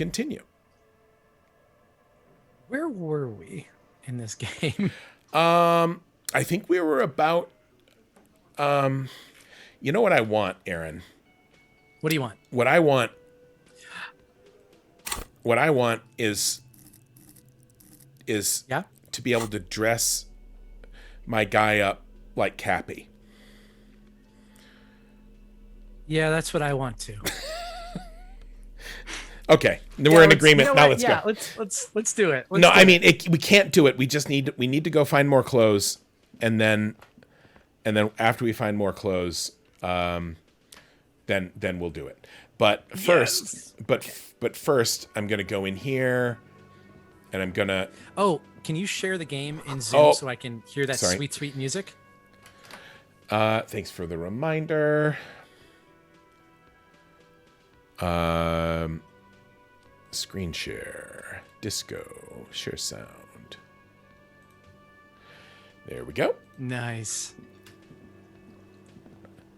continue. Where were we in this game? I think we were about. You know what I want, Aaron? What do you want? What I want is Yeah. to be able to dress my guy up like Cappy. Yeah, that's what I want to. Okay, then we're in agreement. Now let's go. Let's do it. I mean we can't do it. We just need to go find more clothes, and then after we find more clothes, then we'll do it. But first, but first, I'm gonna go in here, and I'm gonna. Oh, can you share the game in Zoom so I can hear that sweet music? Thanks for the reminder. Screen share, disco, share sound. There we go. Nice.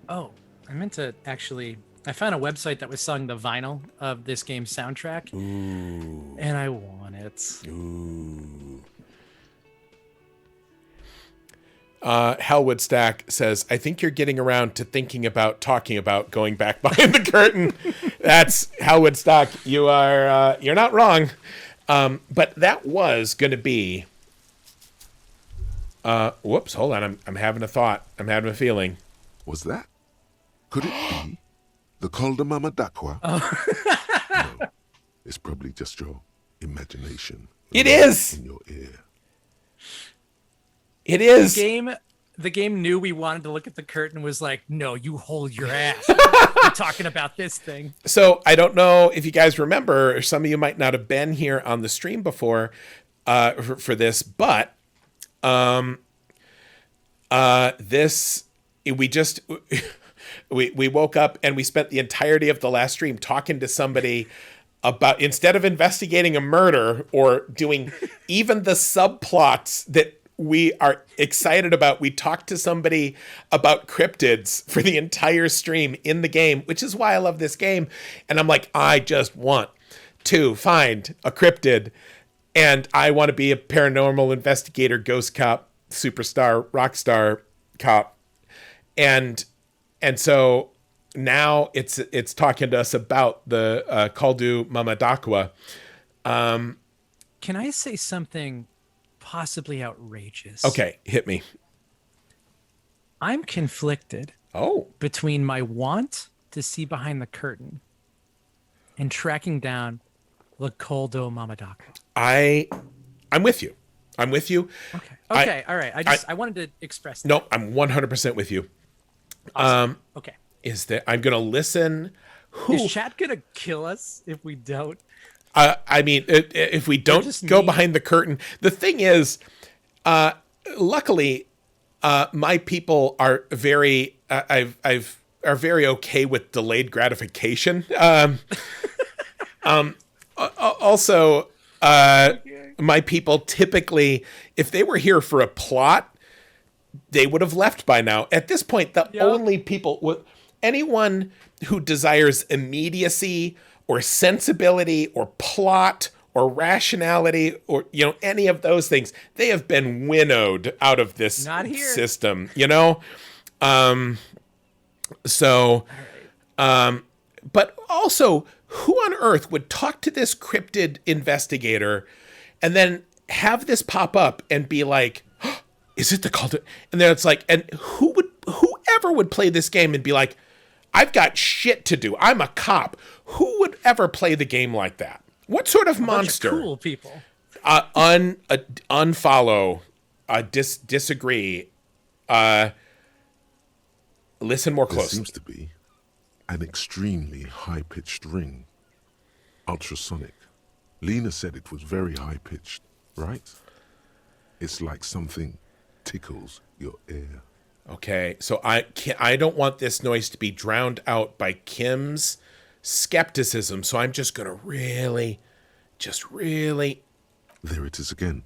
Oh, I meant to actually. I found a website that was selling the vinyl of this game's soundtrack. Ooh. And I want it. Ooh. Hellwood Stack says, I think you're getting around to talking about going back behind the curtain. That's Hellwood Stack. You're not wrong. But that was going to be, whoops, hold on. I'm having a thought. I'm having a feeling. Was that? Could it be the Calder Mama Dakwa? Oh. No, it's probably just your imagination. It is! In your ear. It is. The game knew we wanted to look at the curtain and was like, no, you hold your ass. We're talking about this thing. So I don't know if you guys remember, or some of you might not have been here on the stream before for this, but we woke up and we spent the entirety of the last stream talking to somebody about, instead of investigating a murder or doing even the subplots that we are excited about, we talked to somebody about cryptids for the entire stream in the game, which is why I love this game. And I'm like, I just want to find a cryptid, and I want to be a paranormal investigator, ghost cop, superstar, rock star cop. And so now it's talking to us about the Kaldu Mamadakwa. Can I say something possibly outrageous? Okay, hit me. I'm conflicted between my want to see behind the curtain and tracking down the Kaldu Mamadakwa. I'm with you. Okay. All right. I wanted to express that. No, I'm 100% with you. Awesome. Okay. Is that I'm going to listen. Is chat going to kill us if we don't? I mean, if we don't go behind the curtain, the thing is, luckily, my people are very, are very okay with delayed gratification. Also, my people typically, if they were here for a plot, they would have left by now. At this point, the only people, anyone who desires immediacy or sensibility or plot or rationality or, any of those things, they have been winnowed out of this system, but also, who on earth would talk to this cryptid investigator and then have this pop up and be like, oh, is it the cult? And then it's like, and whoever would play this game and be like, I've got shit to do. I'm a cop. Who would ever play the game like that? What sort of monster? Bunch of cool people. Unfollow. Disagree. Listen more closely. There seems to be an extremely high-pitched ring. Ultrasonic. Lena said it was very high-pitched, right? It's like something tickles your ear. Okay, so I don't want this noise to be drowned out by Kim's skepticism, so I'm just going to really... There it is again.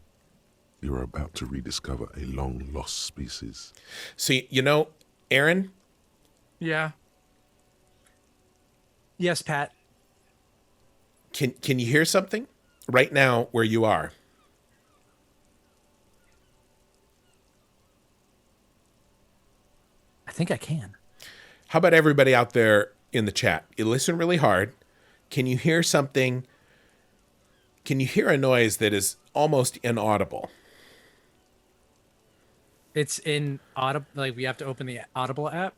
You're about to rediscover a long-lost species. So, Aaron? Yeah. Yes, Pat. Can you hear something right now where you are? I think I can. How about everybody out there in the chat? You listen really hard. Can you hear something? Can you hear a noise that is almost inaudible? It's in Audible. Like, we have to open the Audible app.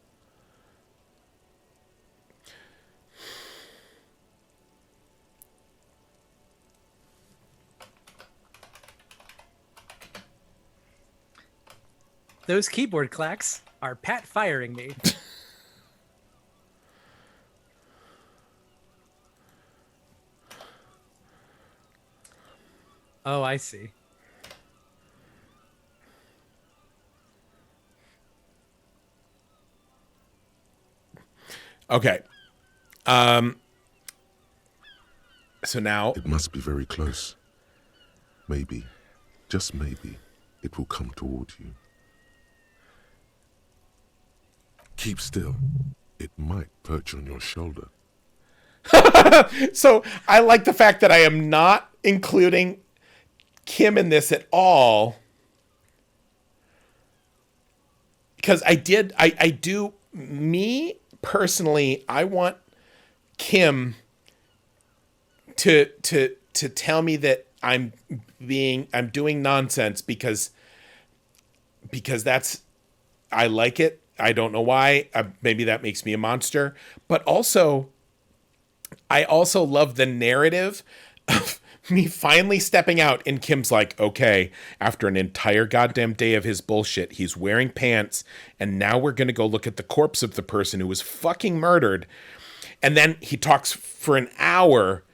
Those keyboard clacks are Pat firing me. Oh, I see. Okay. So now It must be very close. Maybe, just maybe, it will come toward you. Keep still. It might perch on your shoulder. So I like the fact that I am not including Kim in this at all. Because I do, me personally, I want Kim to tell me that I'm doing nonsense because that's, I like it. I don't know why. Maybe that makes me a monster. But also, I also love the narrative of me finally stepping out, and Kim's like, okay, after an entire goddamn day of his bullshit, he's wearing pants, and now we're going to go look at the corpse of the person who was fucking murdered. And then he talks for an hour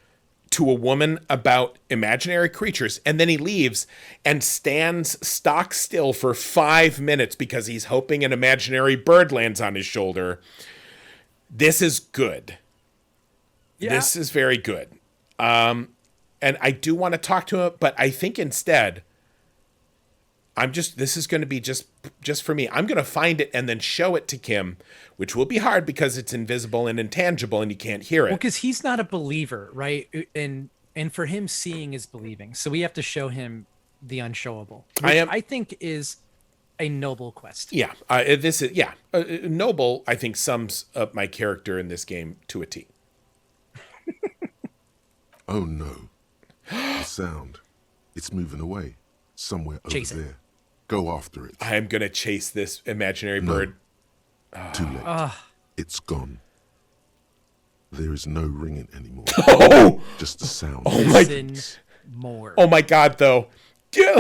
to a woman about imaginary creatures, and then he leaves and stands stock still for 5 minutes because he's hoping an imaginary bird lands on his shoulder. This is good. Yeah. This is very good. And I do want to talk to him, but I think instead, this is going to be just for me. I'm going to find it and then show it to Kim, which will be hard because it's invisible and intangible and you can't hear it. Well, because he's not a believer, right? And for him, seeing is believing. So we have to show him the unshowable, which I think is a noble quest. Yeah, noble, I think, sums up my character in this game to a T. Oh no. The sound. It's moving away. Somewhere Chase over it. there. Go after it. I am going to chase this imaginary bird. Too late. It's gone. There is no ringing anymore. Oh! Just the sound. Listen more. Oh my God, though. Dude,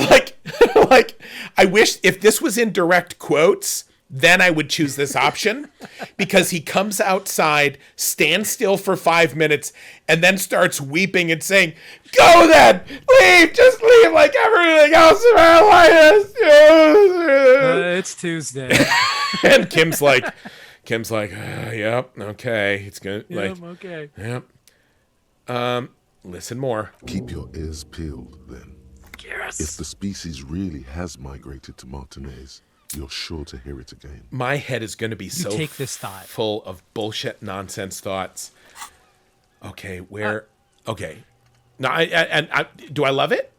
like, I wish if this was in direct quotes, then I would choose this option, because he comes outside, stands still for 5 minutes, and then starts weeping and saying, "Go then! Leave! Just leave like everything else in my life!" It's Tuesday. And Kim's like, yep, okay. It's good. Yep, okay. Yep. Listen more. Keep your ears peeled, then. Yes. If the species really has migrated to Martinez, you're sure to hear it again. My head is going to be so take this thought. full of bullshit nonsense thoughts. Okay, where? Okay. Now, I do I love it?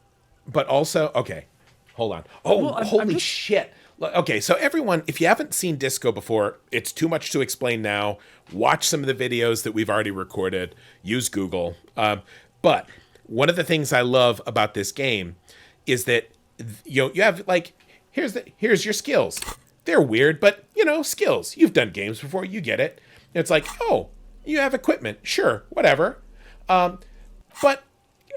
But also, okay, hold on. Oh, Well, holy shit. Okay, so everyone, if you haven't seen Disco before, it's too much to explain now. Watch some of the videos that we've already recorded. Use Google. But one of the things I love about this game is that you have, like, here's your skills. They're weird, but skills. You've done games before, you get it. It's like, oh, you have equipment, sure, whatever. But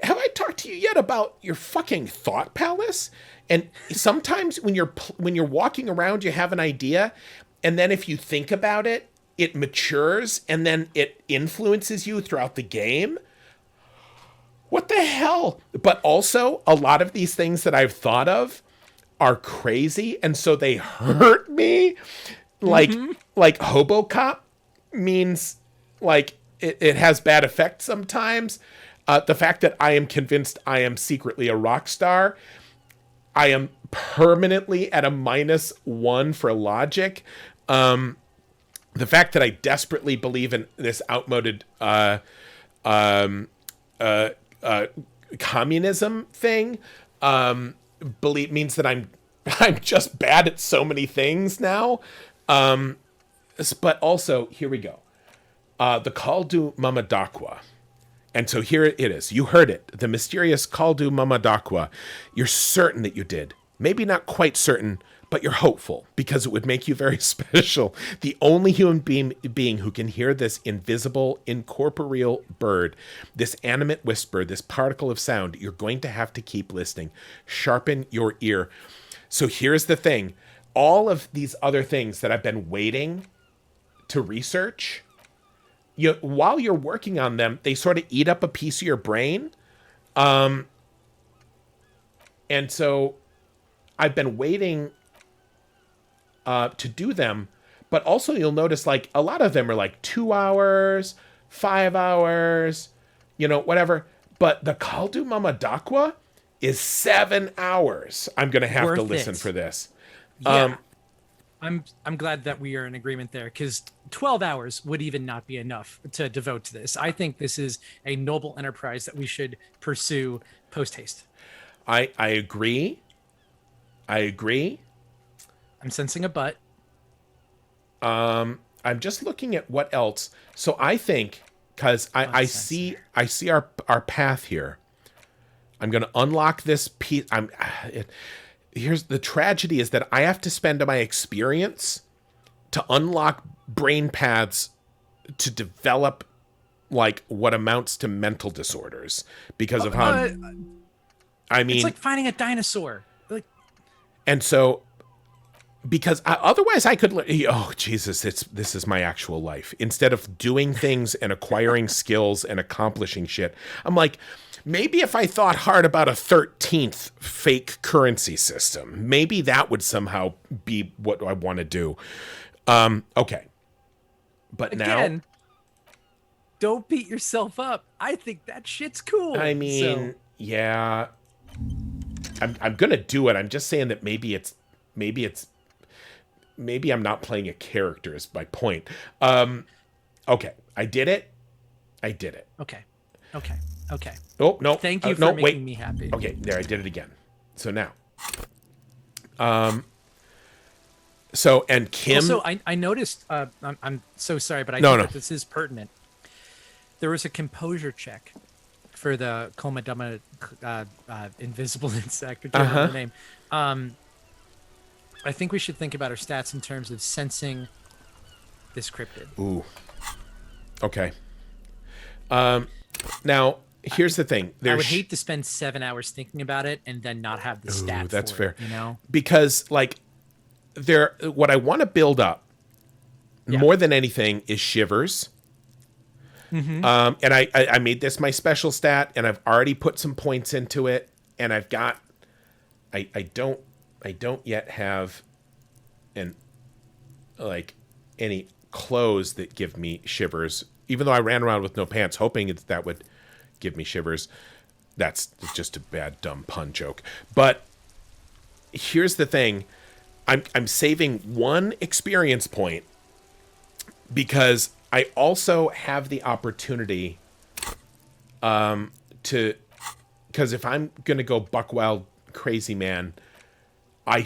have I talked to you yet about your fucking thought palace? And sometimes when you're walking around, you have an idea, and then if you think about it, it matures, and then it influences you throughout the game. What the hell? But also, a lot of these things that I've thought of are crazy, and so they hurt me. Like HoboCop means, like, it has bad effects sometimes. The fact that I am convinced I am secretly a rock star. I am permanently at a -1 for logic. The fact that I desperately believe in this outmoded communism thing means that I'm just bad at so many things now. But also, here we go. The Kaldu Mamadakwa. And so here it is. You heard it. The mysterious Kaldu Mamadakwa. You're certain that you did. Maybe not quite certain, but you're hopeful because it would make you very special. The only human being who can hear this invisible, incorporeal bird, this animate whisper, this particle of sound, you're going to have to keep listening. Sharpen your ear. So here's the thing. All of these other things that I've been waiting to research, while you're working on them, they sort of eat up a piece of your brain. And so I've been waiting to do them, but also you'll notice like a lot of them are like 2 hours, 5 hours, whatever. But the Kaldu Mamadakwa is 7 hours. I'm going to have to listen for this. Yeah. I'm glad that we are in agreement there, because 12 hours would even not be enough to devote to this. I think this is a noble enterprise that we should pursue post haste. I agree. I'm sensing a but. I'm just looking at what else. So I think, because I see our path here. I'm going to unlock this piece. Here's the tragedy is that I have to spend my experience to unlock brain paths to develop like what amounts to mental disorders because of how it's like finding a dinosaur. And so because otherwise I could Jesus, this is my actual life. Instead of doing things and acquiring skills and accomplishing shit, I'm like, maybe if I thought hard about a 13th fake currency system, maybe that would somehow be what I want to do. Okay. But again, now, don't beat yourself up. I think that shit's cool. I mean, yeah, I'm going to do it. I'm just saying that maybe I'm not playing a character is my point. Okay. I did it. Okay. Oh, no. Thank you for making me happy. Okay, there, I did it again. So now. And Kim... Also, I noticed... I'm so sorry, but I think that this is pertinent. There was a composure check for the Komadama invisible insect. I can't remember the name. I think we should think about our stats in terms of sensing this cryptid. Ooh. Okay. Now... Here's the thing. I would hate to spend 7 hours thinking about it and then not have the stat. That's fair. It, because what I want to build up more than anything is shivers. Mm-hmm. And I made this my special stat, and I've already put some points into it, and I've got. I don't yet have any clothes that give me shivers, even though I ran around with no pants, hoping that would give me shivers. That's just a bad, dumb pun joke. But here's the thing. I'm saving 1 experience point because I also have the opportunity because if I'm going to go buck wild crazy man, I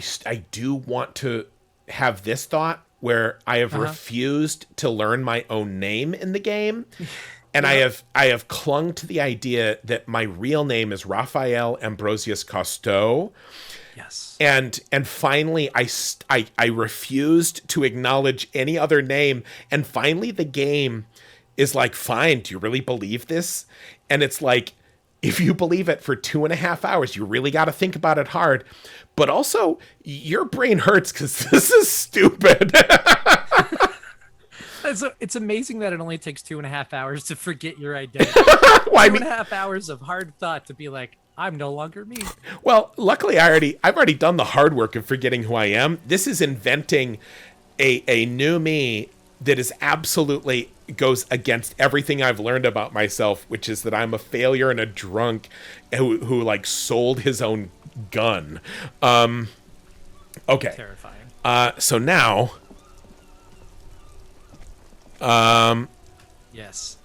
do want to have this thought where I have refused to learn my own name in the game. And I have clung to the idea that my real name is Raphael Ambrosius Cousteau. Yes. And finally, I refused to acknowledge any other name. And finally, the game is like, fine, do you really believe this? And it's like, if you believe it for 2.5 hours, you really got to think about it hard. But also, your brain hurts because this is stupid. It's amazing that it only takes 2.5 hours to forget your identity. 2.5 hours of hard thought to be like, I'm no longer me. Well, luckily I've already done the hard work of forgetting who I am. This is inventing a new me that is absolutely goes against everything I've learned about myself, which is that I'm a failure and a drunk who like sold his own gun. Okay. Terrifying. So now. Yes.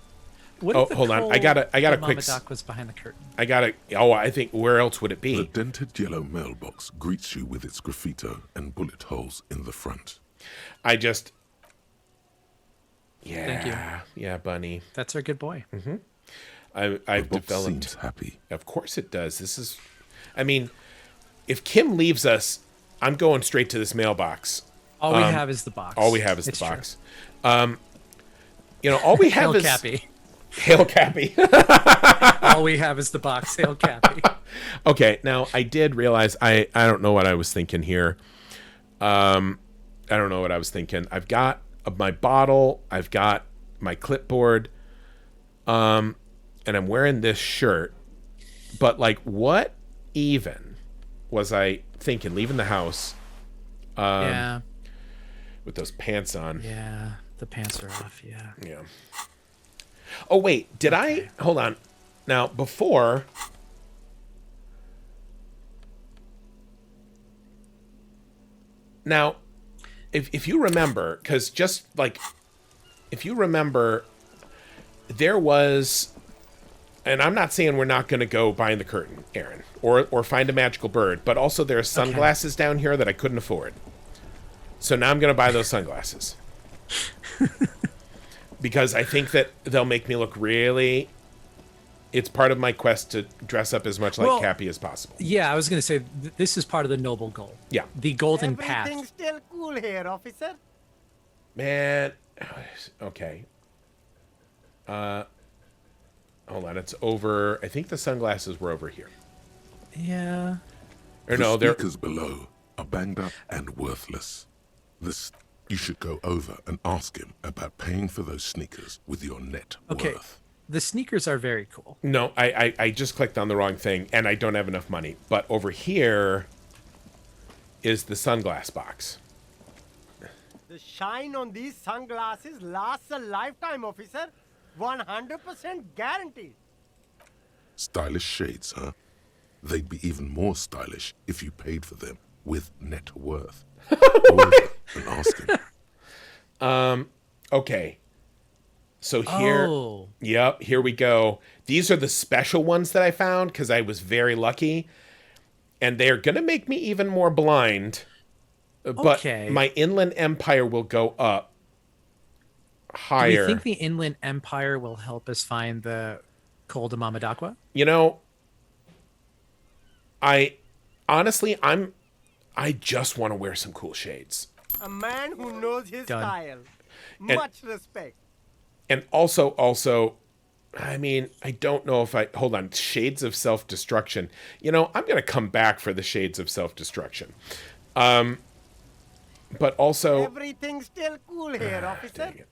What Oh, if the hold on. coal I got a of quick. Mamadoc was behind the curtain. I think where else would it The be? dented yellow mailbox greets you with its graffito and bullet holes in the front. I just. Yeah. Thank you. Yeah, Bunny. That's our good boy. The I've box developed. seems happy. Of course it does. This is. I mean, if Kim leaves us, I'm going straight to this mailbox. All we have is the box. All we have is It's the true. box. All we have Hail is Cappy. Hail Cappy. All we have is the box. Hail Cappy. Okay, now I did realize I don't know what I was thinking here. I don't know what I was thinking. I've got my bottle, I've got my clipboard, and I'm wearing this shirt. But like, what even was I thinking leaving the house Yeah. with those pants on? Yeah. The pants are off. Yeah. Yeah. Oh wait, did I hold on? Now before. Now, if you remember, because just like, if you remember, there was, and I'm not saying we're not going to go behind the curtain, Aaron, or find a magical bird, but also there are sunglasses down here that I couldn't afford. So now I'm going to buy those sunglasses. Because I think that they'll make me look really. It's part of my quest to dress up as much like Cappy as possible. Yeah, I was going to say this is part of the noble goal. Yeah. The golden path. Everything's still cool here, officer. Man, okay. Hold on, it's over. I think the sunglasses were over here. Yeah. Or The no, they're sneakers below are banged up and worthless. You should go over and ask him about paying for those sneakers with your net Okay. worth. The sneakers are very cool. no. I just clicked on the wrong thing, and I don't have enough money. But over here is the sunglass box. The shine on these sunglasses lasts a lifetime, officer. 100% guaranteed. Stylish shades, huh? They'd be even more stylish if you paid for them with net worth. Go over and ask him. Okay. So here, Oh. yep, here we go. These are the special ones that I found because I was very lucky, and they are gonna make me even more blind. But Okay. my inland empire will go up Do higher. you think the Inland Empire will help us find the Col de Mamadaqua? I honestly, I just want to wear some cool shades. A man who knows his Done. style. Much respect. And also, I mean, I don't know if hold on, shades of self-destruction. I'm going to come back for the shades of self-destruction. But also, Everything's still cool here, officer. dang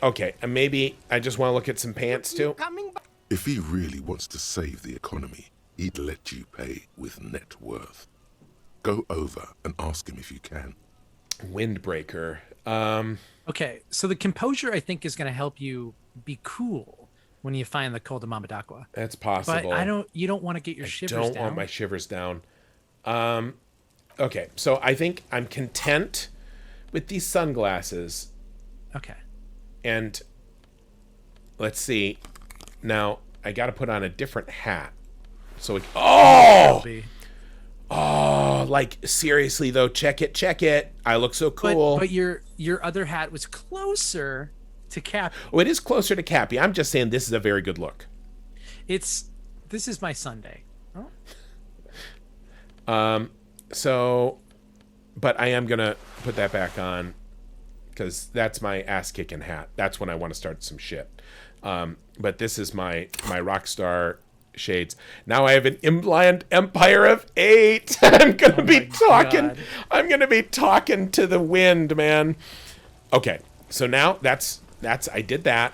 it. Maybe I just want to look at some pants too. Coming back. If he really wants to save the economy, he'd let you pay with net worth. Go over and ask him if you can. Windbreaker. Okay, so the composure I think is going to help you be cool when you find the Col de Mamadaqua. That's But possible. you don't want to get your shivers Don't down. want my shivers down. Okay, so I think I'm content with these sunglasses. Okay. And let's see. Now I got to put on a different hat. So Be- like seriously though, check it. I look so But, cool. but your other hat was closer to Cap. Oh, it is closer to Cappy. I'm just saying this is a very good look. This is my Sunday. Oh. So, but I am gonna put that back on because that's my ass kicking hat. That's when I want to start some shit. But this is my rock star shades. Now I have an inland empire of 8. I'm gonna be talking. God. I'm gonna be talking to the wind, man. Okay, so now that's I did that.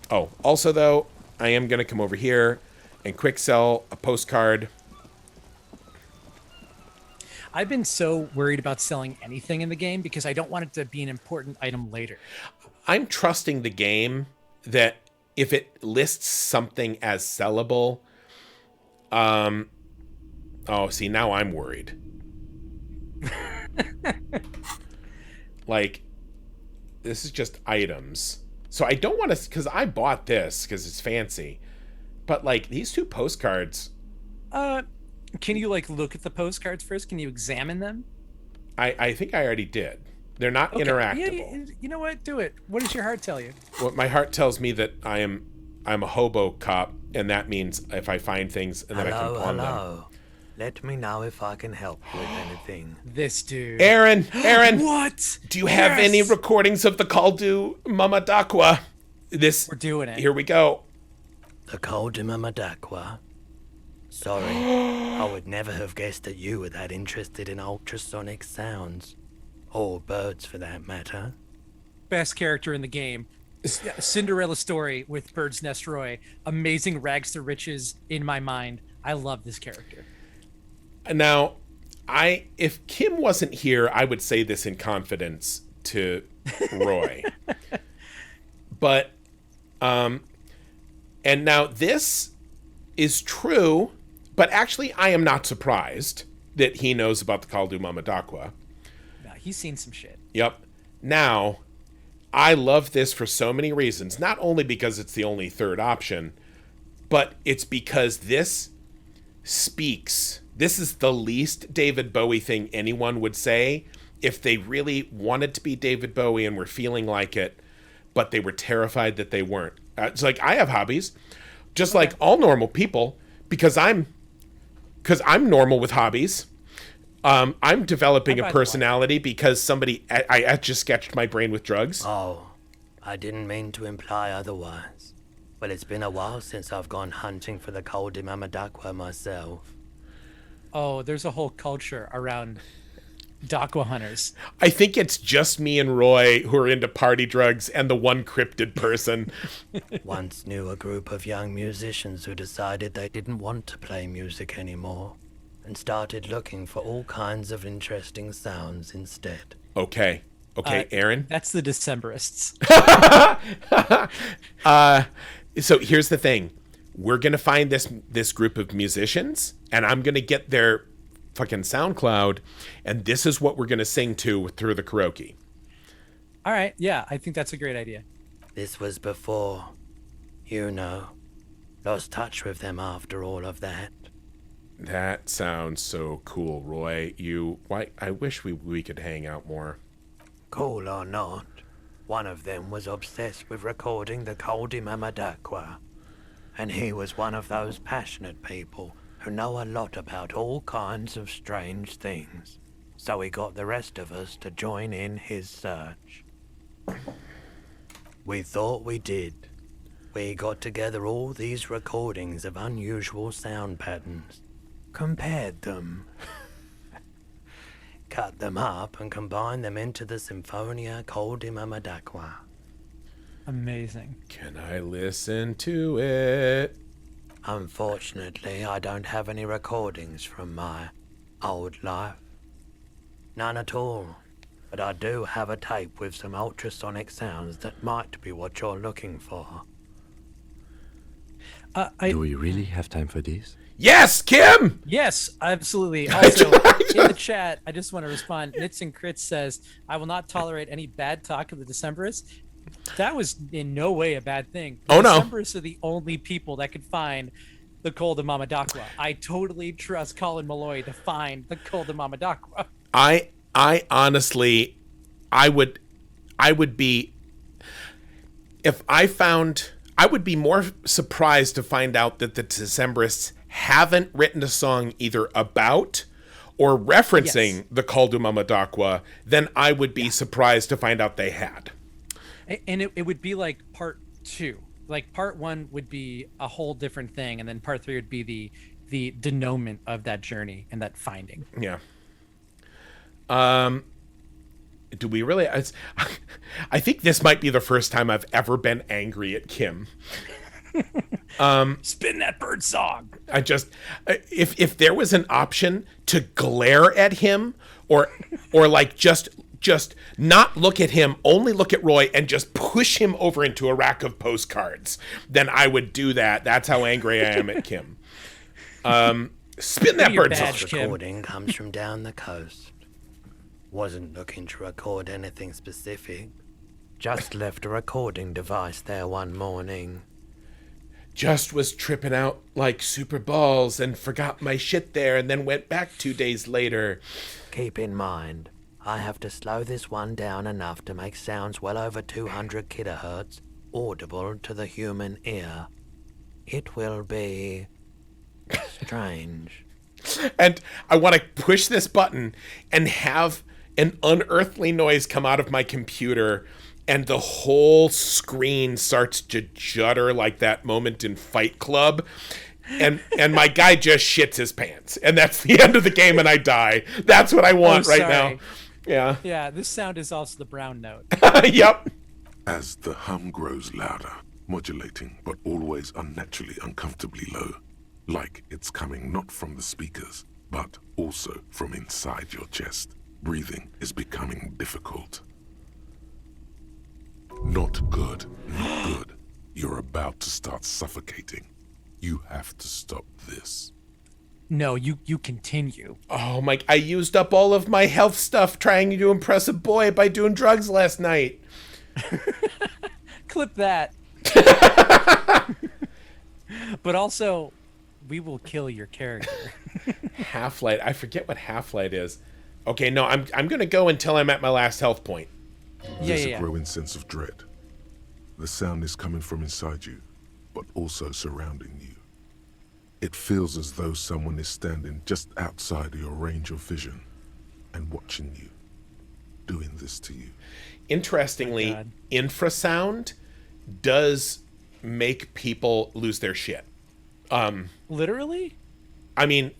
Oh, also though, I am gonna come over here and quick sell a postcard. I've been so worried about selling anything in the game because I don't want it to be an important item later. I'm trusting the game that if it lists something as sellable, see, now I'm worried. Like, this is just items. So I don't want to, because I bought this because it's fancy. But, like, these 2 postcards... Can you, like, look at the postcards first? Can you examine them? I think I already did. They're not interactable. Yeah, you know what? Do it. What does your heart tell you? Well, my heart tells me that I'm a hobo cop, and that means if I find things and then I can pawn them. Let me know if I can help with anything. This dude. Aaron! What? Do you have any recordings of the Kaldu Mamadakwa? We're doing it. Here we go. The Kaldu Mamadakwa? Sorry, I would never have guessed that you were that interested in ultrasonic sounds. Or birds, for that matter. Best character in the game. Cinderella story with Bird's Nest Roy. Amazing rags to riches in my mind. I love this character. Now, if Kim wasn't here, I would say this in confidence to Roy. But, and now this is true, but actually I am not surprised that he knows about the Kaldu Mamadakwa. No, he's seen some shit. Yep. Now, I love this for so many reasons. Not only because it's the only third option, but it's because this speaks. This is the least David Bowie thing anyone would say if they really wanted to be David Bowie and were feeling like it, but they were terrified that they weren't. It's like, I have hobbies, just like all normal people, because I'm normal with hobbies. I'm developing a personality because somebody I etch-a-sketched my brain with drugs. Oh, I didn't mean to imply otherwise. Well, it's been a while since I've gone hunting for the Kaldu Mamadakwa myself. Oh, there's a whole culture around Dakwa hunters. I think it's just me and Roy who are into party drugs and the one cryptid person. Once knew a group of young musicians who decided they didn't want to play music anymore and started looking for all kinds of interesting sounds instead. Okay, Aaron? That's the Decemberists. So here's the thing. We're going to find this group of musicians, and I'm going to get their fucking SoundCloud, and this is what we're going to sing to through the karaoke. All right, yeah, I think that's a great idea. This was before, lost touch with them after all of that. That sounds so cool, Roy. I wish we could hang out more. Cool or not, one of them was obsessed with recording the Kaldu Mamadakwa. And he was one of those passionate people who know a lot about all kinds of strange things. So he got the rest of us to join in his search. We thought we did. We got together all these recordings of unusual sound patterns, compared them, cut them up and combined them into the Symphonia Kaldu Mamadakwa. Amazing. Can I listen to it? Unfortunately, I don't have any recordings from my old life. None at all. But I do have a tape with some ultrasonic sounds that might be what you're looking for. Do we really have time for this? Yes, Kim! Yes, absolutely. Also, in the chat, I just want to respond. Nits and Crits says, I will not tolerate any bad talk of the Decemberists. That was in no way a bad thing. The Decemberists are the only people that could find the Kaldu Mamadakwa. I totally trust Colin Malloy to find the Kaldu Mamadakwa. I honestly, I would be, if I found, I would be more surprised to find out that the Decemberists haven't written a song either about or referencing the Kaldu Mamadakwa than I would be surprised to find out they had. And it would be like part 2. Like part 1 would be a whole different thing, and then part 3 would be the denouement of that journey and that finding. Yeah. Do we really? I think this might be the first time I've ever been angry at Kim. Spin that bird song. I just, if there was an option to glare at him or like just not look at him, only look at Roy and just push him over into a rack of postcards, then I would do that. That's how angry I am at Kim. Spin that bird song. This recording comes from down the coast. Wasn't looking to record anything specific. Just left a recording device there one morning. Just was tripping out like super balls and forgot my shit there and then went back 2 days later. Keep in mind, I have to slow this one down enough to make sounds well over 200 kilohertz audible to the human ear. It will be strange. And I want to push this button and have an unearthly noise come out of my computer, and the whole screen starts to judder like that moment in Fight Club. And my guy just shits his pants. And that's the end of the game and I die. That's what I want right now. Yeah. Yeah, this sound is also the brown note. Yep. As the hum grows louder, modulating but always unnaturally uncomfortably low, like it's coming not from the speakers, but also from inside your chest. Breathing is becoming difficult. Not good, not good. You're about to start suffocating. You have to stop this. No, you continue. Oh my, I used up all of my health stuff trying to impress a boy by doing drugs last night. Clip that. But also, we will kill your character. Half-light. I forget what half-light is. Okay, no, I'm going to go until I'm at my last health point. There's a growing sense of dread. The sound is coming from inside you, but also surrounding you. It feels as though someone is standing just outside of your range of vision and watching you, doing this to you. Interestingly, infrasound does make people lose their shit. Literally? I mean,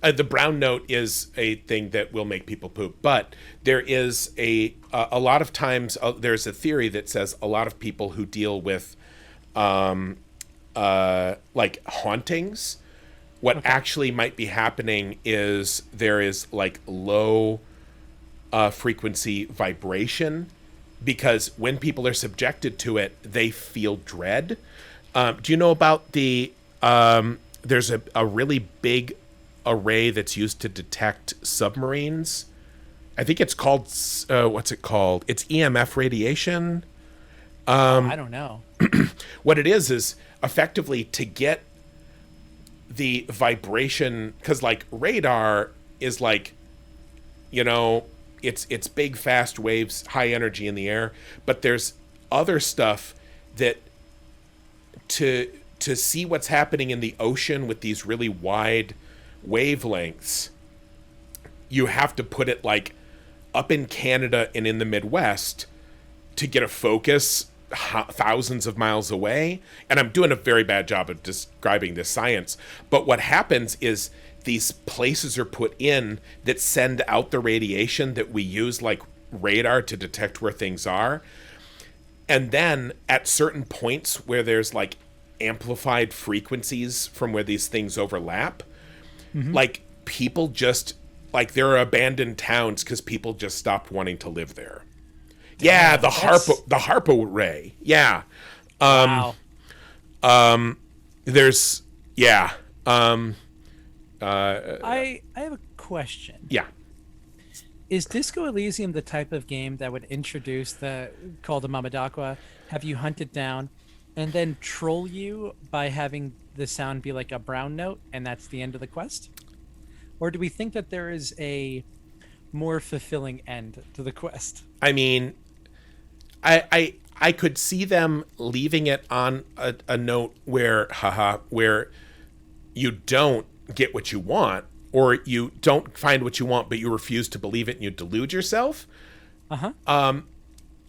the brown note is a thing that will make people poop, but there is a lot of times there's a theory that says a lot of people who deal with like hauntings, what actually might be happening is there is like low frequency vibration, because when people are subjected to it, they feel dread. Do you know about the there's a really big array that's used to detect submarines? I think it's called what's it called? It's EMF radiation. I don't know. What it is effectively to get the vibration, because like radar is like, you know, it's big fast waves, high energy in the air, but there's other stuff that to see what's happening in the ocean with these really wide wavelengths, you have to put it like up in Canada and in the Midwest to get a focus thousands of miles away. And I'm doing a very bad job of describing this science, but what happens is these places are put in that send out the radiation that we use like radar to detect where things are. And then at certain points where there's like amplified frequencies from where these things overlap, like people just like, there are abandoned towns because people just stopped wanting to live there. Yeah, the Harpo ray. Yeah. Wow. There's I have a question. Yeah. Is Disco Elysium the type of game that would introduce the Call to Mamadakwa, have you hunt it down, and then troll you by having the sound be like a brown note, and that's the end of the quest? Or do we think that there is a more fulfilling end to the quest? I mean, I could see them leaving it on a note where you don't get what you want, or you don't find what you want, but you refuse to believe it and you delude yourself.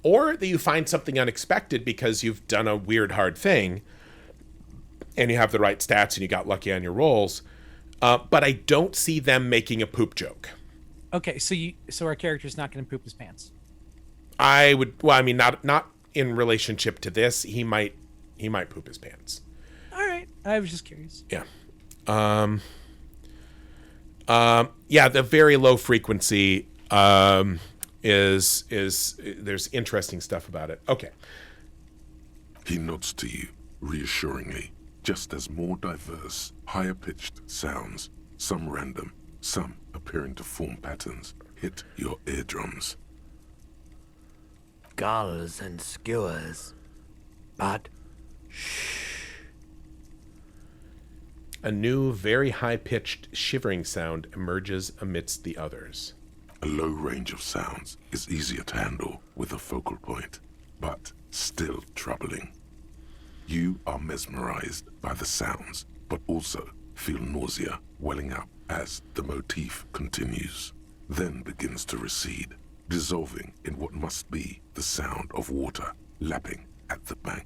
Or that you find something unexpected because you've done a weird, hard thing and you have the right stats and you got lucky on your rolls. But I don't see them making a poop joke. Okay, so our character's not going to poop his pants. I would, well, I mean, not in relationship to this. He might poop his pants. All right, I was just curious. Yeah. Yeah, the very low frequency is there's interesting stuff about it. Okay. He nods to you, reassuringly, just as more diverse, higher-pitched sounds, some random, some appearing to form patterns, hit your eardrums. skulls and skewers. But A new, very high-pitched shivering sound emerges amidst the others. A low range of sounds is easier to handle with a focal point, but still troubling. You are mesmerized by the sounds, but also feel nausea welling up as the motif continues, then begins to recede, dissolving in what must be the sound of water lapping at the bank.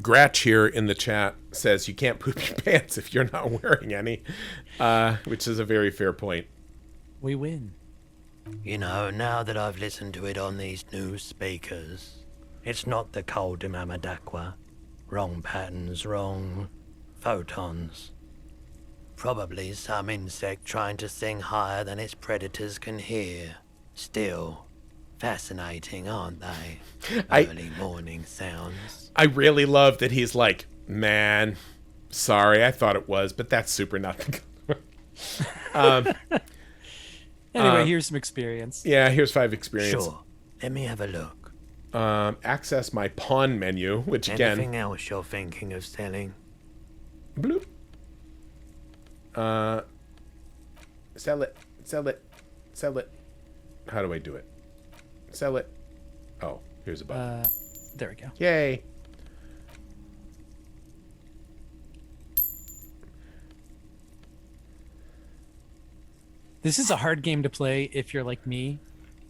Gratch here in the chat says you can't poop your pants if you're not wearing any, which is a very fair point. We win. you know, now that I've listened to it on these new speakers, it's not the cold Imamadakwa. Wrong patterns, wrong photons. Probably some insect trying to sing higher than its predators can hear. Still, fascinating, aren't they? Early morning sounds. I really love that he's like, man, sorry, I thought it was, but that's super nothing. Anyway, here's some experience. Yeah, here's 5 experience. Sure, let me have a look. Access my pawn menu, which again... Anything else you're thinking of selling? Bloop. Sell it. Sell it. Sell it. How do I do it? Sell it. Oh, here's a button. There we go. Yay. This is a hard game to play if you're like me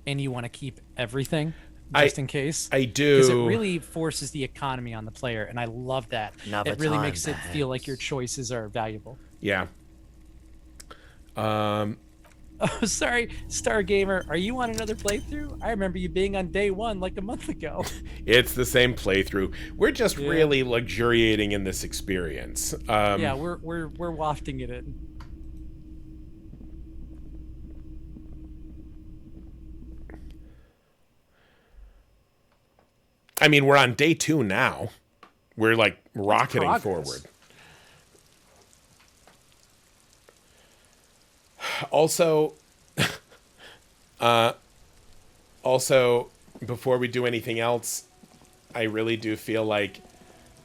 and you want to keep everything just in case. I do. Because it really forces the economy on the player, and I love that. Another it really time, makes it feel like perhaps. your choices are valuable. Yeah. Oh, sorry, Star Gamer. Are you on another playthrough? I remember you being on day 1 like a month ago. It's the same playthrough. We're just really luxuriating in this experience. Yeah, we're wafting it in. I mean, we're on day 2 now. We're like rocketing progress. forward. Also, before we do anything else, I really do feel like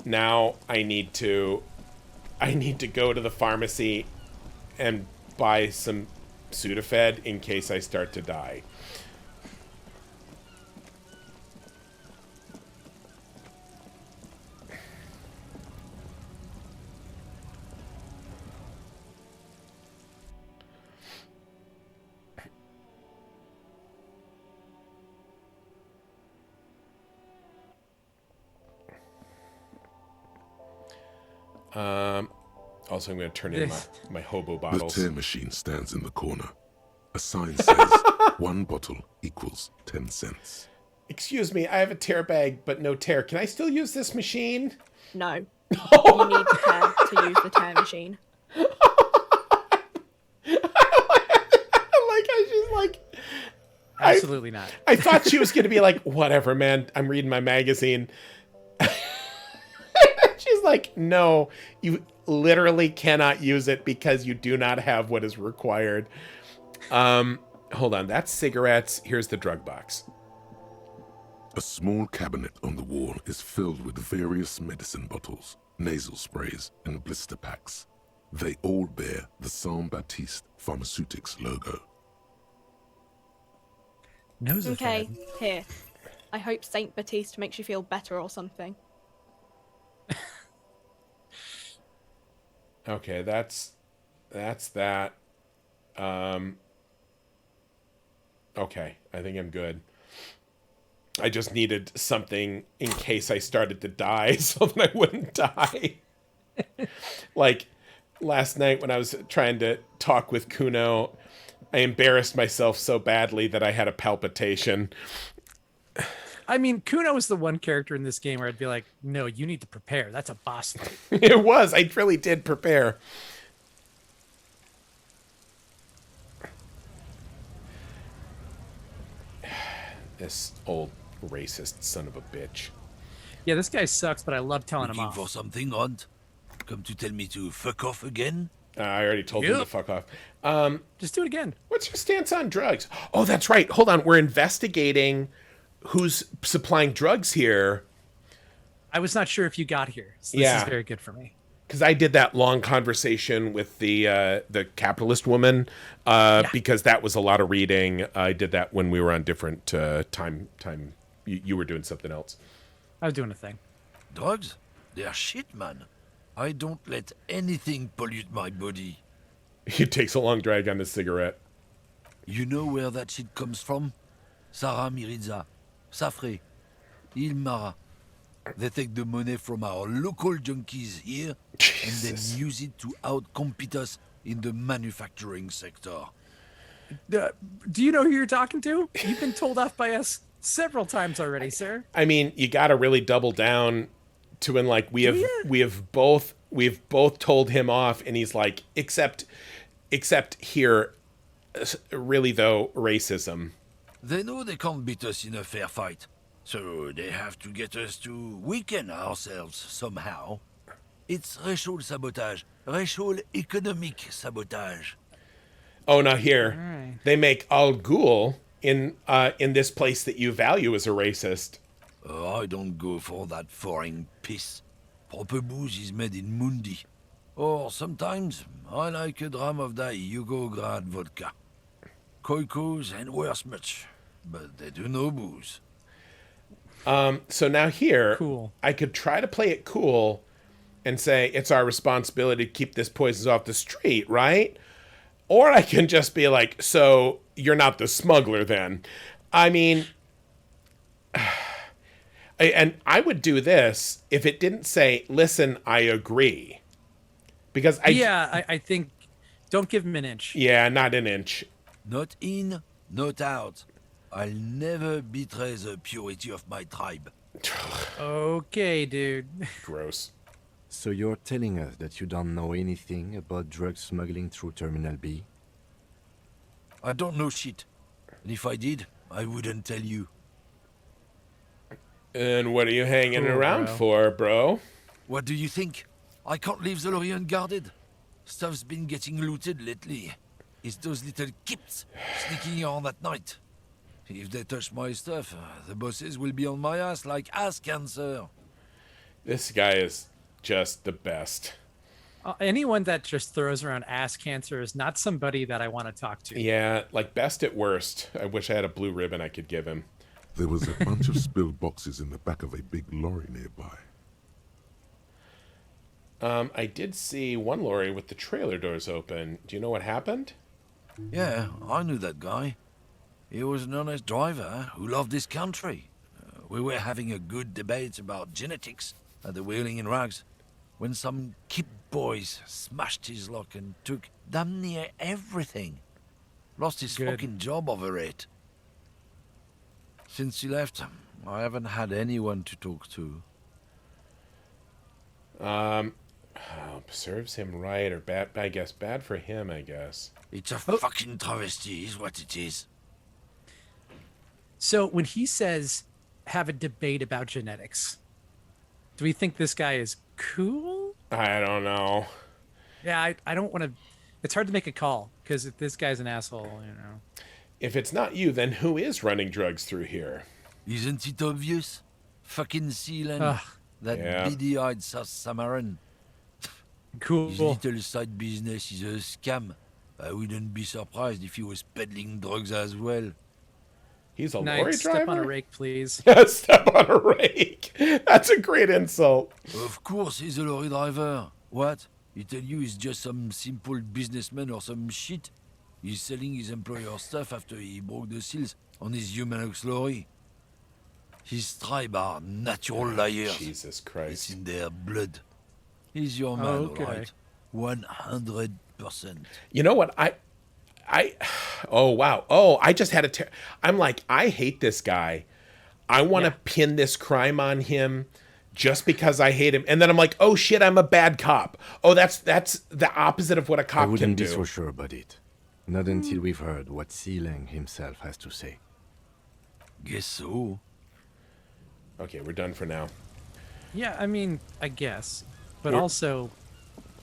now I need to go to the pharmacy and buy some Sudafed in case I start to die. Also, I'm going to turn in my hobo The bottles. tear machine stands in the corner. A sign says 1 bottle equals 10 cents. Excuse me, I have a tear bag, but no tear. Can I still use this machine? No. You need tear to use the tear machine. She's like... Absolutely not. I thought she was going to be like, whatever, man. I'm reading my magazine. She's like, no, you literally cannot use it because you do not have what is required. Hold on. That's cigarettes. Here's the drug box. A small cabinet on the wall is filled with various medicine bottles, nasal sprays, and blister packs. They all bear the Saint Baptiste Pharmaceutics logo. Okay, here. I hope Saint Baptiste makes you feel better or something. Okay, that's that. Okay, I think I'm good. I just needed something in case I started to die so that I wouldn't die. Like last night when I was trying to talk with Kuno, I embarrassed myself so badly that I had a palpitation. I mean, Kuno is the one character in this game where I'd be like, no, you need to prepare. That's a boss fight. It was. I really did prepare. This old racist son of a bitch. Yeah, this guy sucks, but I love telling him Looking off. for something, Rod? Come to tell me to fuck off again? I already told him to fuck off. Just do it again. What's your stance on drugs? Oh, that's right. Hold on. We're investigating who's supplying drugs here. I was not sure if you got here. So this is very good for me. Because I did that long conversation with the capitalist woman because that was a lot of reading. I did that when we were on different time. You were doing something else. I was doing a thing. Drugs? They're shit, man. I don't let anything pollute my body. He takes a long drag on his cigarette. You know where that shit comes from? Sarah Miriza, Safre, Ilmara. They take the money from our local junkies here and then use it to outcompete us in the manufacturing sector. Do you know who you're talking to? You've been told off by us several times already, sir. I mean, you got to really double down to when like we've both told him off, and he's like, except here, really though, racism. They know they can't beat us in a fair fight, so they have to get us to weaken ourselves somehow. It's racial sabotage, racial economic sabotage. Oh, now here they make Al Ghul in this place that you value as a racist. I don't go for that foreign piss. Proper booze is made in Mundi. Or sometimes I like a dram of that Yugograd vodka. Koikos and worse much, but they do no booze. So now here, Cool. I could try to play it cool and say it's our responsibility to keep this poison off the street, right? Or I can just be like, so you're not the smuggler then. I mean, and I would do this if it didn't say, listen, I agree. Because I think don't give him an inch. Yeah, not an inch. Not in, not out. I'll never betray the purity of my tribe. Okay, dude. Gross. So you're telling us that you don't know anything about drug smuggling through Terminal B? I don't know shit. And if I did, I wouldn't tell you. And what are you hanging Cool, around bro. for, bro? What do you think? I can't leave the lorry unguarded. Stuff's been getting looted lately. It's those little kips sneaking on at night. If they touch my stuff, the bosses will be on my ass like ass cancer. This guy is just the best. Anyone that just throws around ass cancer is not somebody that I want to talk to. Yeah, like best at worst. I wish I had a blue ribbon I could give him. There was a bunch of spilled boxes in the back of a big lorry nearby. I did see one lorry with the trailer doors open. Do you know what happened? Yeah, I knew that guy. He was an honest driver who loved this country. We were having a good debate about genetics at the Wheeling and Rags when some kip boys smashed his lock and took damn near everything. Lost his Good. fucking job over it. Since he left, I haven't had anyone to talk to. Serves him right or bad, I guess. Bad for him, I guess. It's a fucking travesty is what it is. So when he says have a debate about genetics, do we think this guy is cool? I don't know. Yeah, I don't want to. It's hard to make a call because if this guy's an asshole, you know. If it's not you, then who is running drugs through here? Isn't it obvious? Fucking Sealand. Ugh. That Yeah. beady-eyed South Samaran. Cool. His little side business is a scam. I wouldn't be surprised if he was peddling drugs as well. He's a Night, lorry driver? step on a rake, please. Step on a rake. That's a great insult. Of course he's a lorry driver. What? He tell you he's just some simple businessman or some shit? He's selling his employer stuff after he broke the seals on his Humanox lorry. His tribe are natural liars. Jesus It's Christ. in their blood. He's your man, Okay. alright? 100%. You know what? Oh, wow. Oh, I just had a I'm like, I hate this guy. I want to pin this crime on him just because I hate him. And then I'm like, oh shit, I'm a bad cop. Oh, that's the opposite of what a I cop can wouldn't do. be so sure about it. Not until we've heard what Sealang himself has to say. Guess so. Okay, we're done for now. Yeah, I mean, I guess, but We're- also,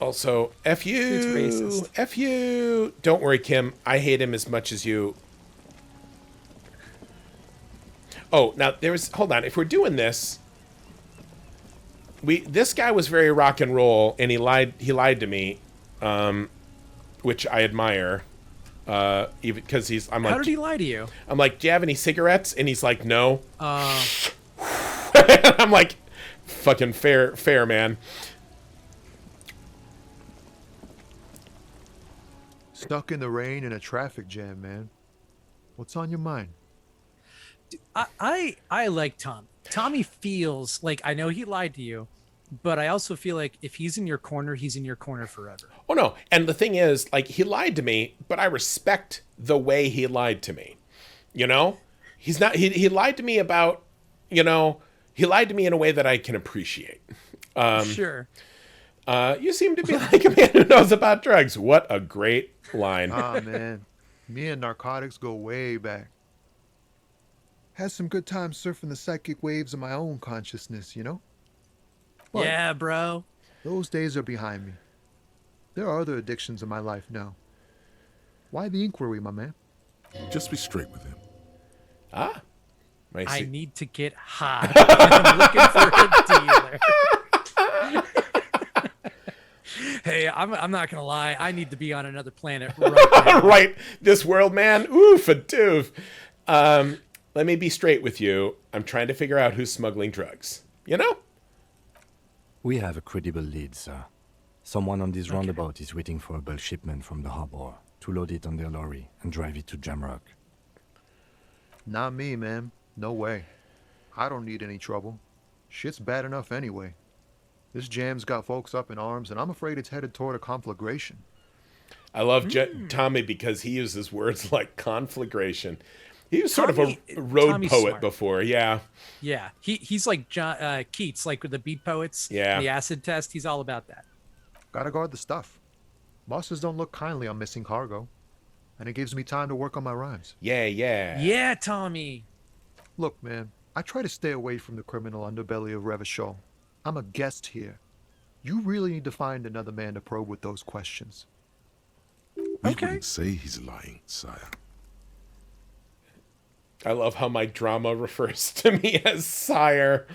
Also, F you. It's racist. F you. Don't worry, Kim. I hate him as much as you. Oh, now hold on. If we're doing this, this guy was very rock and roll, and he lied to me, which I admire. Even because I'm like, how did he lie to you? I'm like, do you have any cigarettes? And he's like, no. I'm like, fucking fair, man. Stuck in the rain in a traffic jam, man. What's on your mind? I like Tom. Tommy feels like, I know he lied to you, but I also feel like if he's in your corner, he's in your corner forever. Oh no. And the thing is, like, he lied to me, but I respect the way he lied to me. You know? He's not he lied to me about, he lied to me in a way that I can appreciate. Sure. You seem to be like a man who knows about drugs. What a great line. Ah, man. Me and narcotics go way back. Had some good times surfing the psychic waves of my own consciousness, you know? But yeah, bro. those days are behind me. There are other addictions in my life now. Why the inquiry, my man? Just be straight with him. Ah. I need to get high. I'm looking for a dealer. Hey, I'm not gonna lie. I need to be on another planet right now. Right. This world, man. Oof a doof. Let me be straight with you. I'm trying to figure out who's smuggling drugs. You know? We have a credible lead, sir. Someone on this roundabout is waiting for a bulk shipment from the harbor to load it on their lorry and drive it to Jamrock. Not me, man. No way. I don't need any trouble. Shit's bad enough anyway. This jam's got folks up in arms, and I'm afraid it's headed toward a conflagration. I love Tommy because he uses words like conflagration. He was sort of a road Tommy's poet smart. before, yeah. Yeah, he's like John Keats, like with the beat poets. Yeah. The acid test. He's all about that. Gotta guard the stuff. Bosses don't look kindly on missing cargo, and it gives me time to work on my rhymes. Yeah. Yeah, Tommy. Look, man, I try to stay away from the criminal underbelly of Revachol. I'm a guest here. You really need to find another man to probe with those questions. We wouldn't say he's lying, sire. I love how my drama refers to me as sire.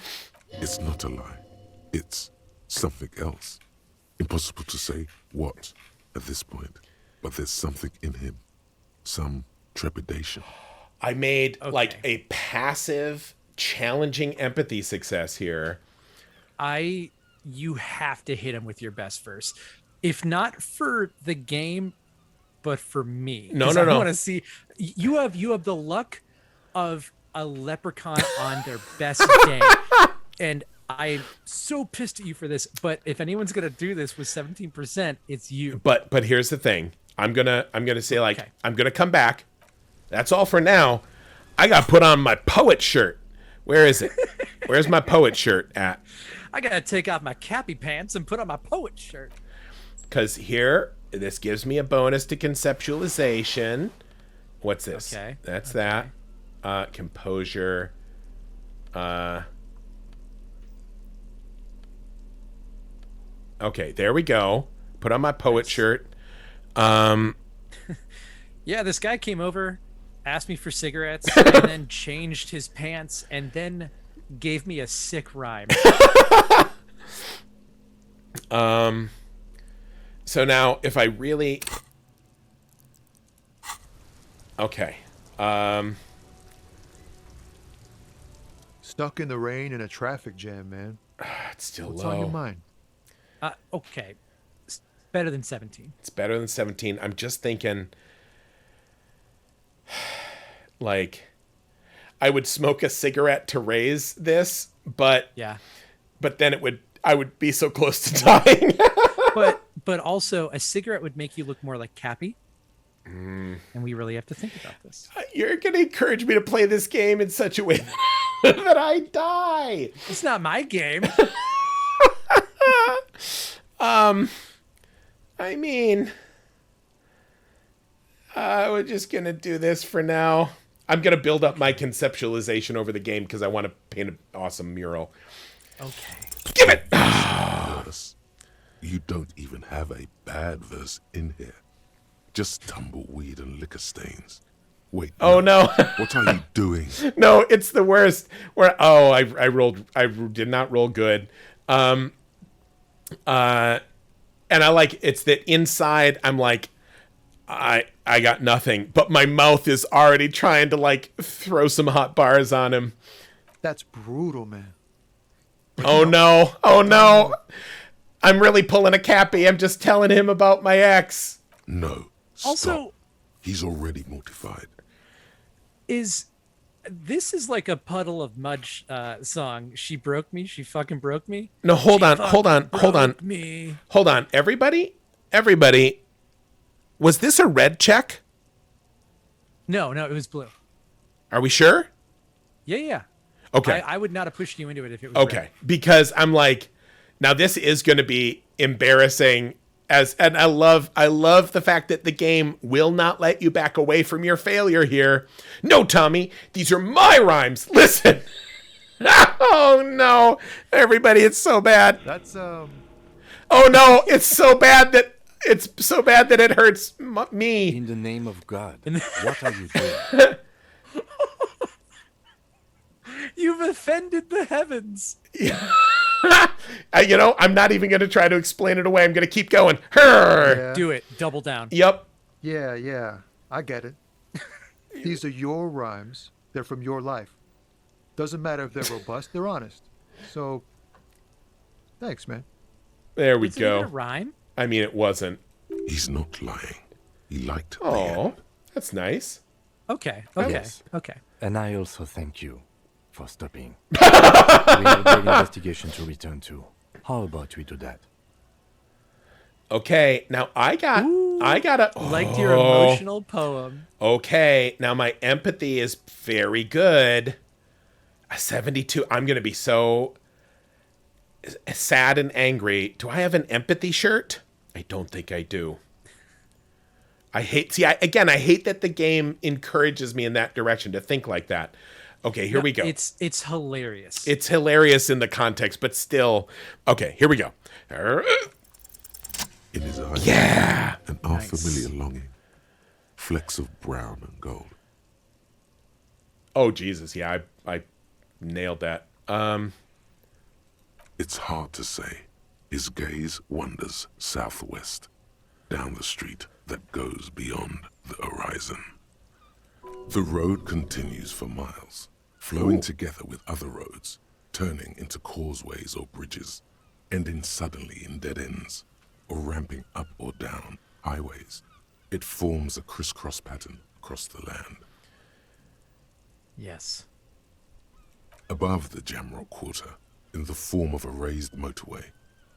It's not a lie. It's something else. Impossible to say what at this point, but there's something in him. Some trepidation. I made like a passive, challenging empathy success here. You have to hit him with your best verse. If not for the game, but for me. No. I want to see you have the luck of a leprechaun on their best day. And I'm so pissed at you for this, but if anyone's gonna do this with 17%, it's you. But here's the thing. I'm gonna say, like, I'm gonna come back. That's all for now. I got to put on my poet shirt. Where is it? Where's my poet shirt at? I gotta take off my cappy pants and put on my poet shirt. Because here, this gives me a bonus to conceptualization. What's this? Okay. That's that. Composure. Okay, there we go. Put on my poet shirt. Yeah, this guy came over, asked me for cigarettes, and then changed his pants, and then gave me a sick rhyme. So now, if I really... Okay. Stuck in the rain in a traffic jam, man. It's still What's low. on your mind? Okay. It's better than 17. It's better than 17. I'm just thinking... Like, I would smoke a cigarette to raise this, but then I would be so close to dying. but also a cigarette would make you look more like Cappy. And we really have to think about this. You're going to encourage me to play this game in such a way that I die. It's not my game. I mean, we're just going to do this for now. I'm going to build up my conceptualization over the game because I want to paint an awesome mural. Okay. Give it! You don't even have a bad verse in here. Just tumbleweed and liquor stains. Wait. Oh no. What are you doing? No, it's the worst. I did not roll good. And I like, it's that inside I'm like, I got nothing, but my mouth is already trying to like throw some hot bars on him. That's brutal, man. Oh no. Oh no. I'm really pulling a Cappy. I'm just telling him about my ex. No. Stop. Also, He's already mortified. This is like a Puddle of Mud song. She broke me. She fucking broke me. No, hold on. Me. Hold on. Everybody. Was this a red check? No, it was blue. Are we sure? Yeah. Okay. I would not have pushed you into it if it was Okay. red. Because I'm like, now this is going to be embarrassing and I love the fact that the game will not let you back away from your failure here. No, Tommy, these are my rhymes. Listen. Oh no. Everybody, it's so bad. That's Oh no, it's so bad that it hurts me. In the name of God, what are you doing? You've offended the heavens. I'm not even going to try to explain it away. I'm going to keep going. Her. Yeah. Do it. Double down. Yep. Yeah, I get it. These are your rhymes. They're from your life. Doesn't matter if they're robust, they're honest. So, thanks, man. There we Was it even go. a rhyme? I mean, it wasn't. He's not lying. He liked the Oh, end. that's nice. Okay. Yes. Okay. And I also thank you for stopping. We have a great investigation to return to. How about we do that? Okay, now I got a Liked your emotional poem. Okay, now my empathy is very good. A 72. I'm going to be so sad and angry. Do I have an empathy shirt? I don't think I do. I hate that the game encourages me in that direction to think like that. Okay, here we go. It's hilarious. It's hilarious in the context, but still. Okay, here we go. In his eyes, Yeah. an unfamiliar longing. Flecks of brown and gold. Oh, Jesus. Yeah, I nailed that. It's hard to say. His gaze wanders southwest, down the street that goes beyond the horizon. The road continues for miles, flowing together with other roads, turning into causeways or bridges, ending suddenly in dead ends, or ramping up or down highways. It forms a crisscross pattern across the land. Yes. Above the Jamrock Quarter, in the form of a raised motorway,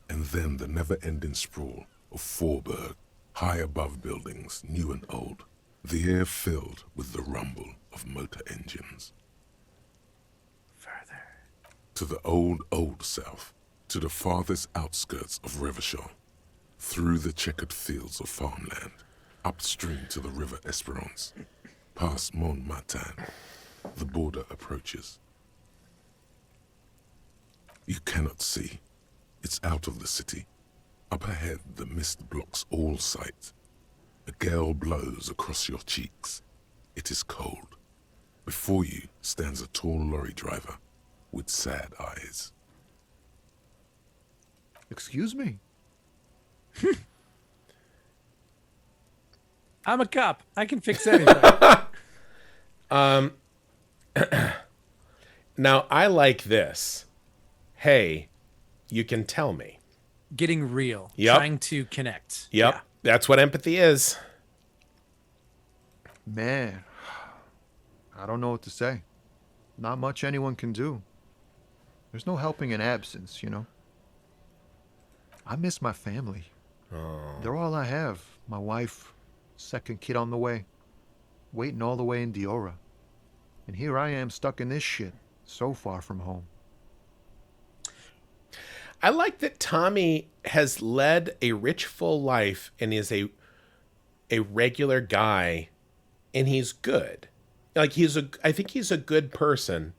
and then the never-ending sprawl of Forburg, high above buildings, new and old, the air filled with the rumble of motor engines. Further. To the old south, to the farthest outskirts of Revachol, through the checkered fields of farmland, upstream to the river Esperance, past Montmartin, the border approaches. You cannot see. It's out of the city. Up ahead, the mist blocks all sight. A gale blows across your cheeks. It is cold. Before you stands a tall lorry driver with sad eyes. Excuse me. I'm a cop. I can fix anything. Now, I like this. Hey, you can tell me. Getting real. Yep. Trying to connect. Yep, that's what empathy is. Man, I don't know what to say. Not much anyone can do. There's no helping in absence, you know. I miss my family. They're all I have. My wife, second kid on the way, waiting all the way in Diora. And here I am stuck in this shit, so far from home. I like that Tommy has led a rich, full life and is a regular guy, and he's good. Like I think he's a good person,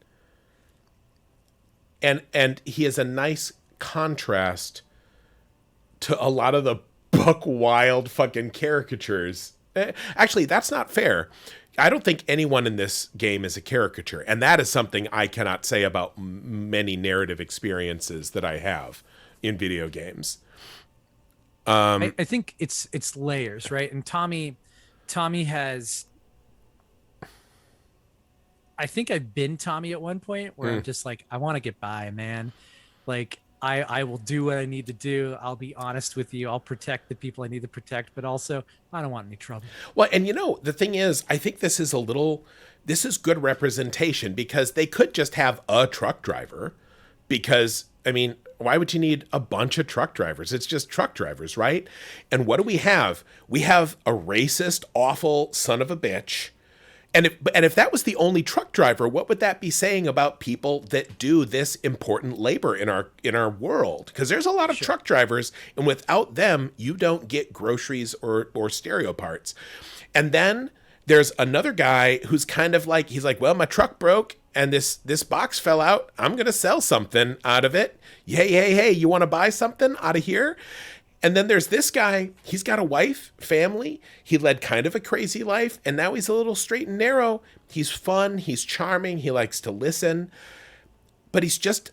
and he is a nice contrast to a lot of the buck wild fucking caricatures. Actually, that's not fair. I don't think anyone in this game is a caricature, and that is something I cannot say about many narrative experiences that I have in video games. I think it's layers, right? And Tommy has. I think I've been Tommy at one point where I'm just like, I want to get by, man. Like I will do what I need to do. I'll be honest with you. I'll protect the people I need to protect, but also I don't want any trouble. Well, and the thing is, I think this is good representation, because they could just have a truck driver, because, I mean, why would you need a bunch of truck drivers? It's just truck drivers, right? And what do we have? We have a racist, awful son of a bitch. And if that was the only truck driver, what would that be saying about people that do this important labor in our world? Because there's a lot of truck drivers, and without them, you don't get groceries or stereo parts. And then there's another guy who's kind of like, he's like, well, my truck broke and this box fell out. I'm going to sell something out of it. Hey, you want to buy something out of here? And then there's this guy, he's got a wife, family. He led kind of a crazy life, and now he's a little straight and narrow. He's fun, he's charming, he likes to listen, but he's just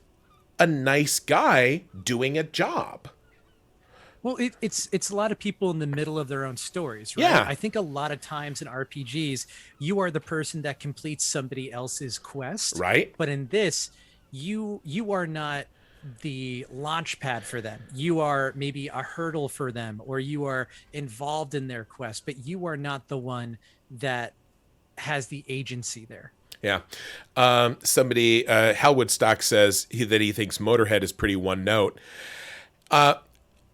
a nice guy doing a job. Well, it's a lot of people in the middle of their own stories, right? Yeah. I think a lot of times in RPGs, you are the person that completes somebody else's quest. Right. But in this, you are not the launch pad for them. You are maybe a hurdle for them, or you are involved in their quest, but you are not the one that has the agency there. Yeah. Somebody, Hal Woodstock says that he thinks Motorhead is pretty one note.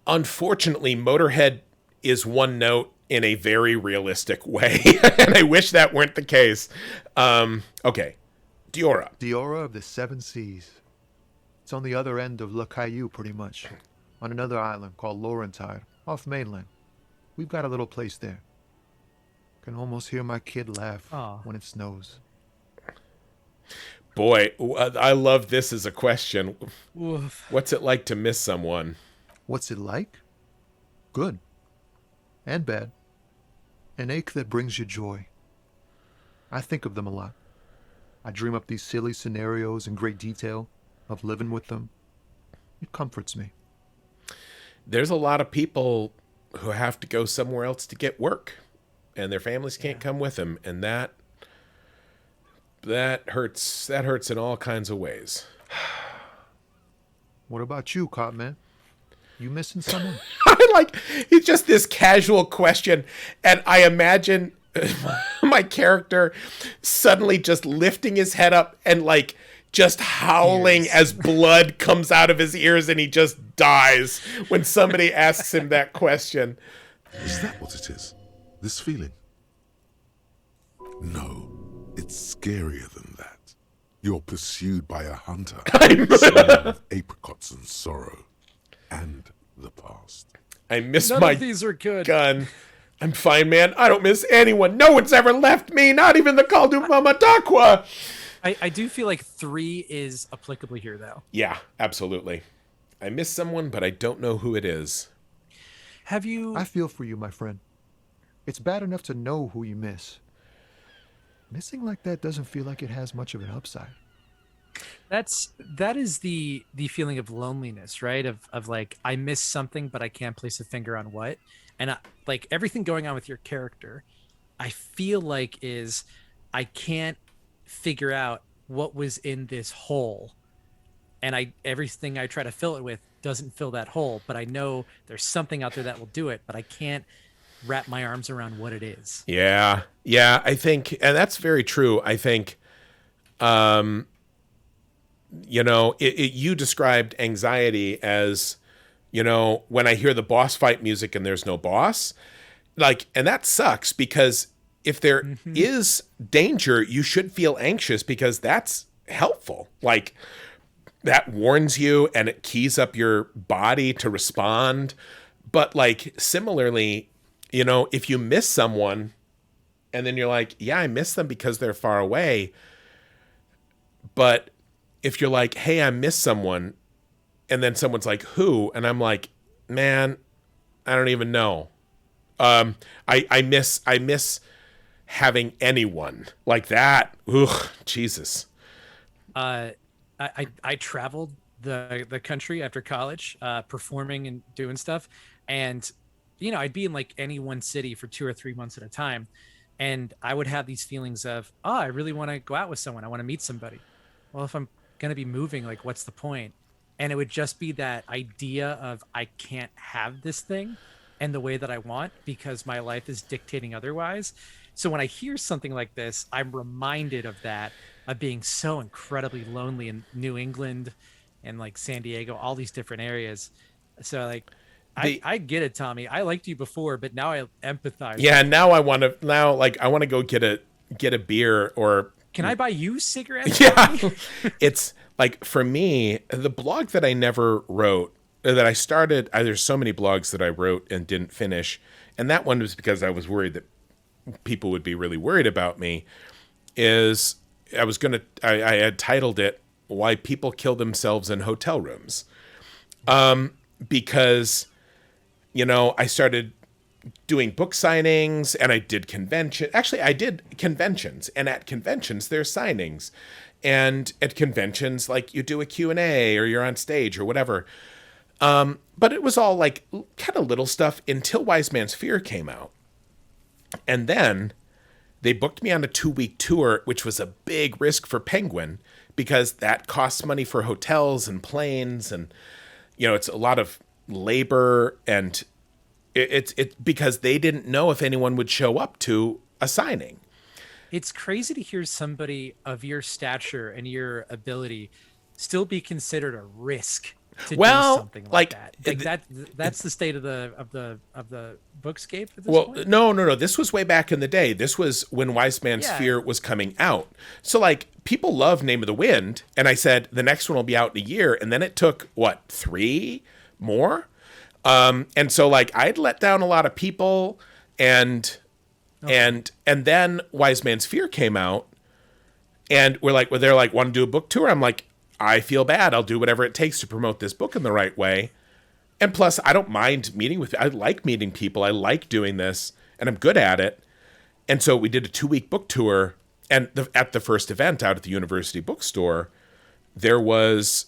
Unfortunately, Motorhead is one note in a very realistic way, and I wish that weren't the case. Okay. Diora. Diora of the Seven Seas. It's on the other end of Le Caillou, pretty much, on another island called Laurentide, off mainland. We've got a little place there. Can almost hear my kid laugh when it snows. Boy, I love this as a question. Oof. What's it like to miss someone? What's it like? Good. And bad. An ache that brings you joy. I think of them a lot. I dream up these silly scenarios in great detail of living with them. It comforts me. There's a lot of people who have to go somewhere else to get work, and their families can't come with them, and that hurts. That hurts in all kinds of ways. What about you, Cop Man? You missing someone? It's just this casual question, and I imagine my character suddenly just lifting his head up and just howling as blood comes out of his ears, and he just dies when somebody asks him that question. Is that what it is? This feeling? No, it's scarier than that. You're pursued by a hunter, smelling of apricots and sorrow, and the past. I miss None my of these are good. gun. I'm fine, man. I don't miss anyone. No one's ever left me, not even the Kaldu Mamadakwa. I do feel like 3 is applicable here, though. Yeah, absolutely. I miss someone, but I don't know who it is. Have you... I feel for you, my friend. It's bad enough to know who you miss. Missing like that doesn't feel like it has much of an upside. That is the feeling of loneliness, right? Of like, I miss something, but I can't place a finger on what. And everything going on with your character, I feel like is I can't figure out what was in this hole, and everything I try to fill it with doesn't fill that hole, but I know there's something out there that will do it, but I can't wrap my arms around what it is. Yeah, I think, and that's very true. I think, you described anxiety as, when I hear the boss fight music and there's no boss, and that sucks, because if there is danger, you should feel anxious, because that's helpful. That warns you and it keys up your body to respond. But similarly, if you miss someone and then you're like, yeah, I miss them because they're far away. But if you're like, hey, I miss someone, and then someone's like, who? And I'm like, man, don't even know. I miss having anyone like that. Ugh, Jesus. I traveled the country after college, performing and doing stuff, and I'd be in like any one city for 2 or 3 months at a time, and I would have these feelings of, oh, I really want to go out with someone, I want to meet somebody. Well, if I'm gonna be moving, like, what's the point? And it would just be that idea of, I can't have this thing and the way that I want because my life is dictating otherwise. So when I hear something like this, I'm reminded of that, of being so incredibly lonely in New England and like San Diego, all these different areas. So like, I get it, Tommy. I liked you before, but now I empathize. Yeah, now I want to go get a beer, or can I buy you cigarettes? Yeah. It's like, for me, the blog that I never wrote, that I started, there's so many blogs that I wrote and didn't finish, and that one was because I was worried that people would be really worried about me, is I had titled it "Why People Kill Themselves in Hotel Rooms," because I started doing book signings, and I did convention. Actually, I did conventions, and at conventions there's signings, and at conventions, like, you do a Q&A or you're on stage or whatever. But it was all like kind of little stuff until Wise Man's Fear came out. And then they booked me on a 2-week tour, which was a big risk for Penguin because that costs money for hotels and planes. And, it's a lot of labor, and it's because they didn't know if anyone would show up to a signing. It's crazy to hear somebody of your stature and your ability still be considered a risk to do something like that. That's the state of the bookscape at this point? No. This was way back in the day. This was when Wise Man's Fear was coming out. So, like, people love Name of the Wind, and I said the next one will be out in a year, and then it took 3 more? And so, like, I'd let down a lot of people, and then Wise Man's Fear came out, and they're like, want to do a book tour? I'm like, I feel bad. I'll do whatever it takes to promote this book in the right way. And plus, I don't mind meeting with, I like meeting people. I like doing this, and I'm good at it. And so we did a 2-week book tour, and at the first event out at the University Bookstore, there was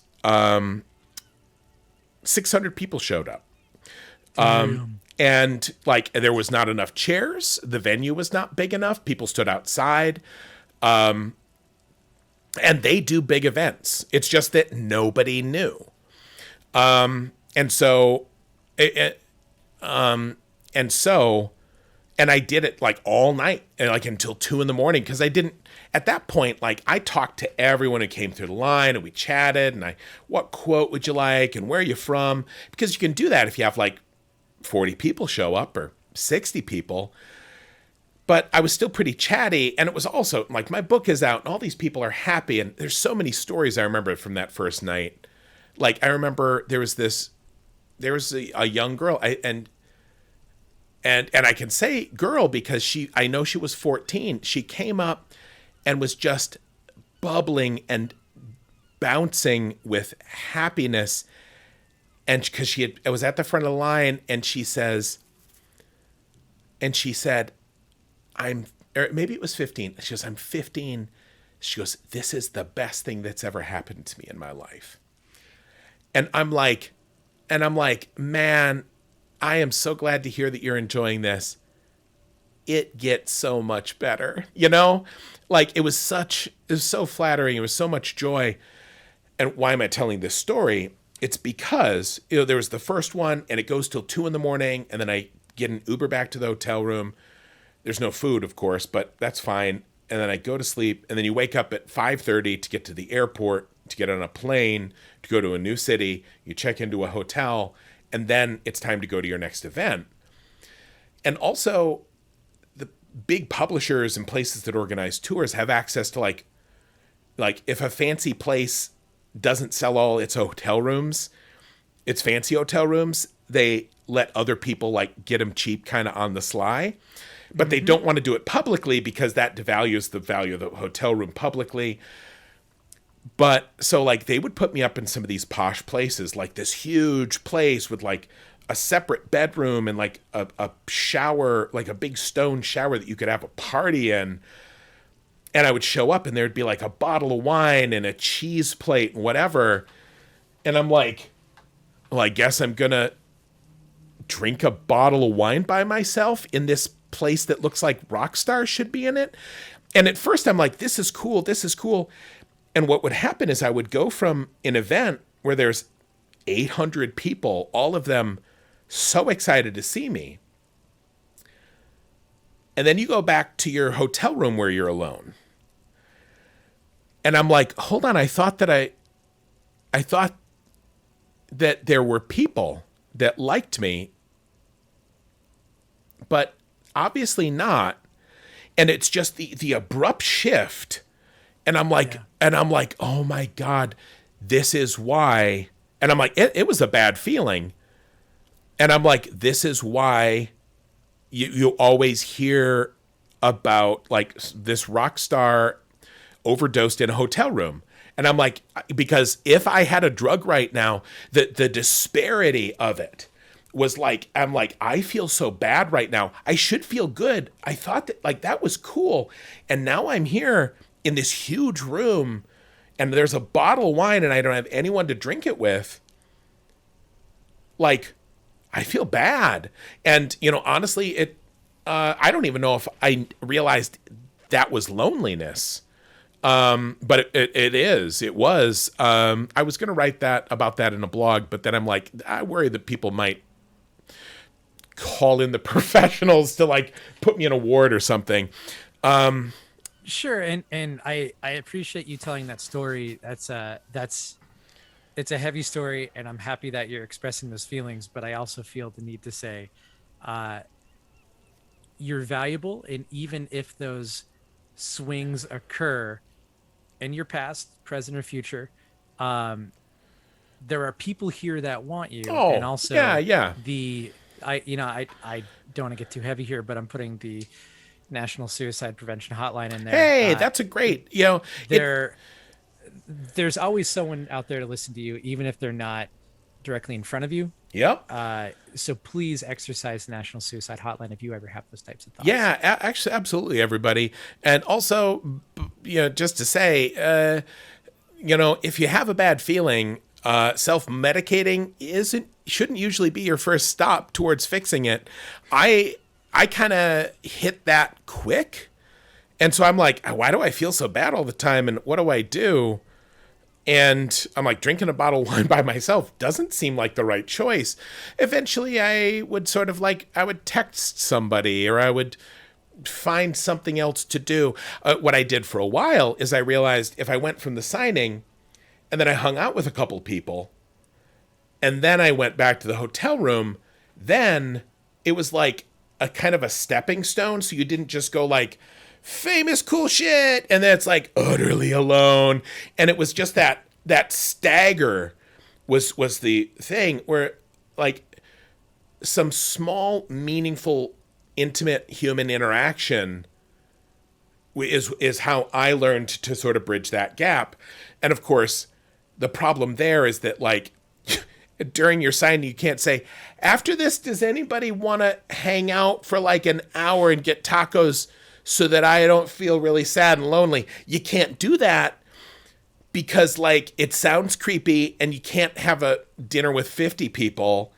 600 people showed up. And like, there was not enough chairs. The venue was not big enough. People stood outside. And they do big events. It's just that nobody knew. And I did it like all night, and like until 2 a.m, because I didn't, at that point, like, I talked to everyone who came through the line, and we chatted, and what quote would you like, and where are you from? Because you can do that if you have like 40 people show up or 60 people. But I was still pretty chatty, and it was also like, my book is out and all these people are happy, and there's so many stories I remember from that first night. Like, I remember there was a young girl, and I can say girl because I know she was 14. She came up and was just bubbling and bouncing with happiness, and because I was at the front of the line, and she said, or maybe it was 15. She goes, I'm 15. She goes, this is the best thing that's ever happened to me in my life. And I'm like, man, I am so glad to hear that you're enjoying this. It gets so much better, like, it was so flattering. It was so much joy. And why am I telling this story? It's because, there was the first one, and it goes till 2 a.m, and then I get an Uber back to the hotel room. There's no food, of course, but that's fine. And then I go to sleep, and then you wake up at 5:30 to get to the airport, to get on a plane, to go to a new city. You check into a hotel, and then it's time to go to your next event. And also, the big publishers and places that organize tours have access to like if a fancy place doesn't sell all its hotel rooms, its fancy hotel rooms, they let other people like get them cheap kind of on the sly. But they don't want to do it publicly because that devalues the value of the hotel room publicly. But so like, they would put me up in some of these posh places, like this huge place with like a separate bedroom and like a shower, like a big stone shower that you could have a party in. And I would show up and there'd be like a bottle of wine and a cheese plate and whatever. And I'm like, well, I guess I'm going to drink a bottle of wine by myself in this place that looks like rock stars should be in it. And at first I'm like, this is cool. This is cool. And what would happen is I would go from an event where there's 800 people, all of them so excited to see me. And then you go back to your hotel room where you're alone. And I'm like, hold on, I thought that there were people that liked me, but obviously not. And it's just the abrupt shift. And I'm like, oh my God, this is why. And I'm like, it was a bad feeling. And I'm like, this is why you always hear about like this rock star overdosed in a hotel room. And I'm like, because if I had a drug right now, the disparity of it was like, I'm like, I feel so bad right now. I should feel good. I thought that like that was cool. And now I'm here in this huge room and there's a bottle of wine and I don't have anyone to drink it with. Like, I feel bad. And, you know, honestly, I don't even know if I realized that was loneliness. But it was. I was going to write about that in a blog, but then I'm like, I worry that people might call in the professionals to like put me in a ward or something. Sure. And I appreciate you telling that story. It's a heavy story and I'm happy that you're expressing those feelings, but I also feel the need to say, you're valuable. And even if those swings occur in your past, present, or future, there are people here that want you. Oh, and also yeah. I don't want to get too heavy here, but I'm putting the National Suicide Prevention Hotline in there. Hey, that's a great, you know, there's always someone out there to listen to you, even if they're not directly in front of you. Yep. So please exercise the National Suicide Hotline if you ever have those types of thoughts. Yeah, actually, absolutely, everybody. And also, you know, just to say, you know, if you have a bad feeling, self-medicating shouldn't usually be your first stop towards fixing it. I kind of hit that quick. And so I'm like, why do I feel so bad all the time? And what do I do? And I'm like, drinking a bottle of wine by myself doesn't seem like the right choice. Eventually, I would sort of like, I would text somebody or I would find something else to do. What I did for a while is I realized if I went from the signing and then I hung out with a couple people and then I went back to the hotel room, then it was like a kind of a stepping stone. So you didn't just go like, famous cool shit, and then it's like utterly alone. And it was just that stagger was the thing where like some small, meaningful, intimate human interaction is how I learned to sort of bridge that gap. And of course, the problem there is that like during your signing, you can't say, after this, does anybody want to hang out for like an hour and get tacos so that I don't feel really sad and lonely? You can't do that because like it sounds creepy and you can't have a dinner with 50 people,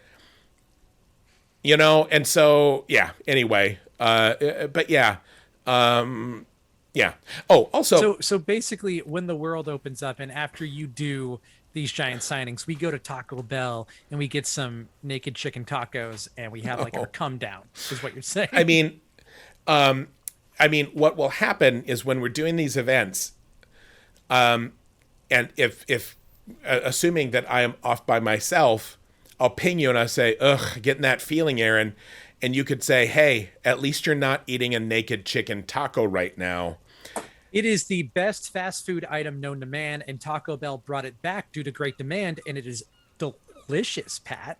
you know? And so, yeah, anyway, but yeah. Yeah. Oh, also. So basically when the world opens up and after you do these giant signings, we go to Taco Bell and we get some naked chicken tacos and we have like our come down is what you're saying. I mean, what will happen is when we're doing these events, and if assuming that I am off by myself, I'll ping you and I say, ugh, getting that feeling, Aaron. And you could say, hey, at least you're not eating a naked chicken taco right now. It is the best fast food item known to man, and Taco Bell brought it back due to great demand, and it is delicious, Pat.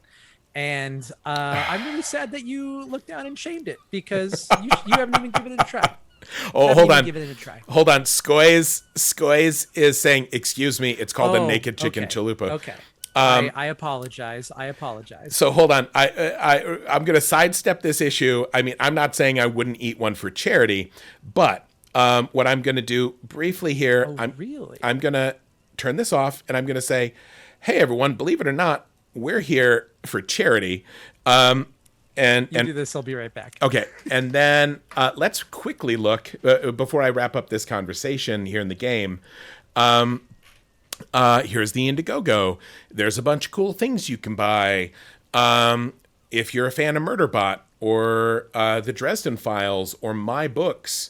And I'm really sad that you looked down and shamed it because you haven't even given it a try. Oh, hold on. Give it a try. Hold on. Skoys is saying, excuse me, it's called a naked chicken chalupa. Okay. I apologize. So hold on. I'm going to sidestep this issue. I mean, I'm not saying I wouldn't eat one for charity, but what I'm going to do briefly here, I'm going to turn this off and I'm going to say, hey, everyone, believe it or not, we're here for charity. And do this. I'll be right back. Okay. And then let's quickly look before I wrap up this conversation here in the game. Here's the Indiegogo. There's a bunch of cool things you can buy. If you're a fan of Murderbot or the Dresden Files or my books,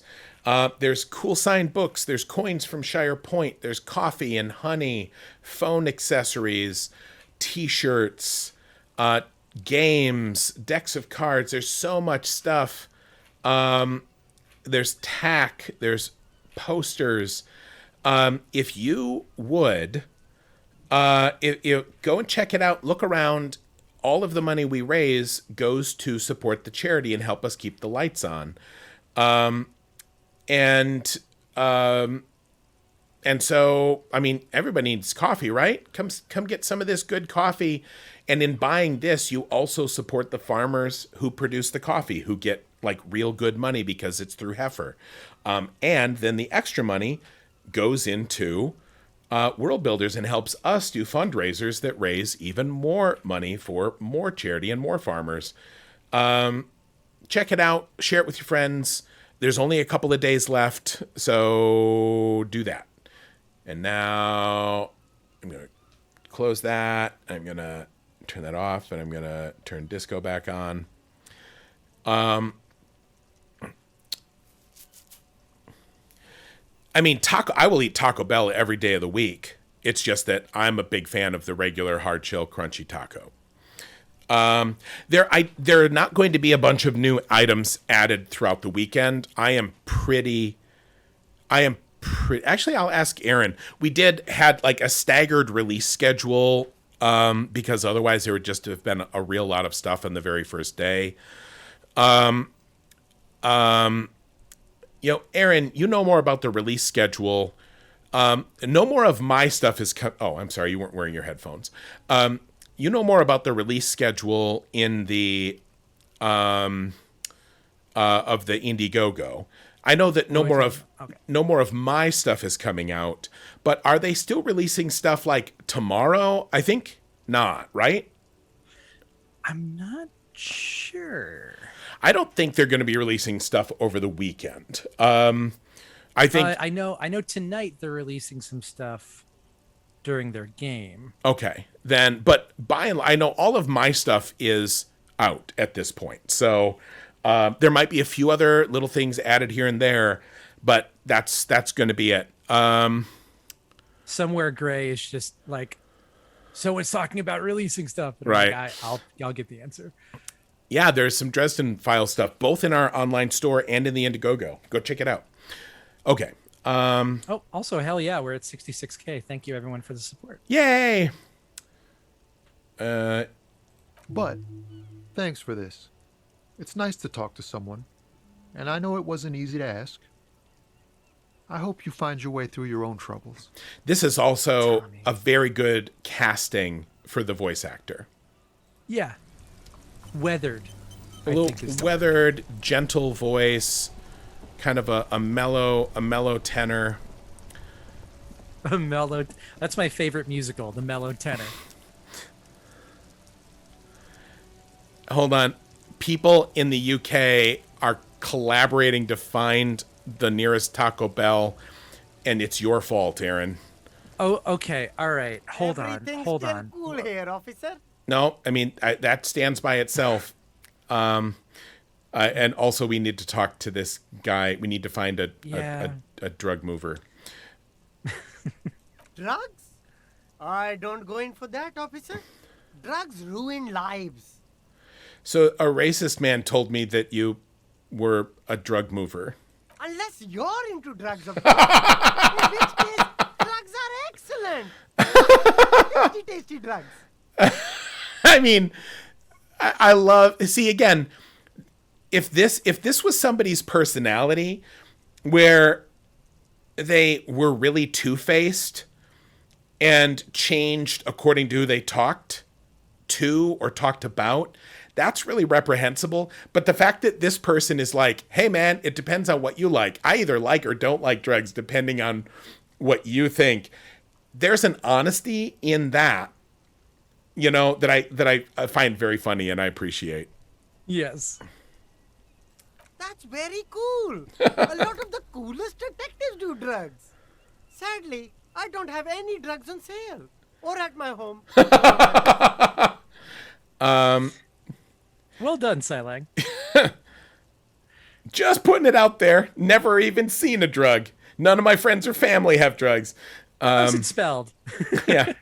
there's cool signed books. There's coins from Shire Point. There's coffee and honey, phone accessories, T-shirts, games, decks of cards. There's so much stuff. There's tack. There's posters. If you would, if go and check it out, look around. All of the money we raise goes to support the charity and help us keep the lights on. And so, I mean, everybody needs coffee, right? Come get some of this good coffee. And in buying this, you also support the farmers who produce the coffee, who get like real good money because it's through Heifer. And then the extra money goes into World Builders and helps us do fundraisers that raise even more money for more charity and more farmers. Check it out. Share it with your friends. There's only a couple of days left, so do that. And now I'm going to close that. I'm going to turn that off, and I'm going to turn disco back on. I mean, I will eat Taco Bell every day of the week. It's just that I'm a big fan of the regular hard shell crunchy taco. There are not going to be a bunch of new items added throughout the weekend. Actually, I'll ask Aaron. We had like a staggered release schedule, because otherwise there would just have been a real lot of stuff on the very first day. Aaron, you know more about the release schedule. No more of my stuff is oh, I'm sorry, you weren't wearing your headphones. You know more about the release schedule in the of the Indiegogo. I know that no more of my stuff is coming out, but are they still releasing stuff like tomorrow? I think not, right? I'm not sure. I don't think they're going to be releasing stuff over the weekend. I think I know tonight they're releasing some stuff during their game. Okay, then, but by and large, I know all of my stuff is out at this point. So there might be a few other little things added here and there, but that's going to be it. Somewhere Gray is just like, someone's talking about releasing stuff. And right. Like, I'll get the answer. Yeah, there's some Dresden File stuff, both in our online store and in the Indiegogo. Go check it out. Okay. Also, hell yeah, we're at 66K. Thank you, everyone, for the support. Yay! But thanks for this. It's nice to talk to someone, and I know it wasn't easy to ask. I hope you find your way through your own troubles. This is also a very good casting for the voice actor. Yeah. Weathered. A little weathered, gentle voice, kind of a mellow tenor. A mellow. That's my favorite musical, the mellow tenor. Hold on. People in the UK are collaborating to find the nearest Taco Bell, and it's your fault, Aaron. Oh, okay. All right. Hold on. Everything's cool here, officer. No, I mean, that stands by itself. And also we need to talk to this guy. We need to find a drug mover. Drugs? I don't go in for that, officer. Drugs ruin lives. So a racist man told me that you were a drug mover. Unless you're into drugs, officer. In which case, drugs are excellent. Tasty drugs. I mean, I love. See, again, if this was somebody's personality, where they were really two-faced, and changed according to who they talked to or talked about, that's really reprehensible. But the fact that this person is like, hey man, it depends on what you like. I either like or don't like drugs depending on what you think. There's an honesty in that, that I find very funny and I appreciate. Yes. That's very cool. A lot of the coolest detectives do drugs. Sadly, I don't have any drugs on sale or at my home. Well done, Silang. Just putting it out there. Never even seen a drug. None of my friends or family have drugs. How's it spelled? Yeah.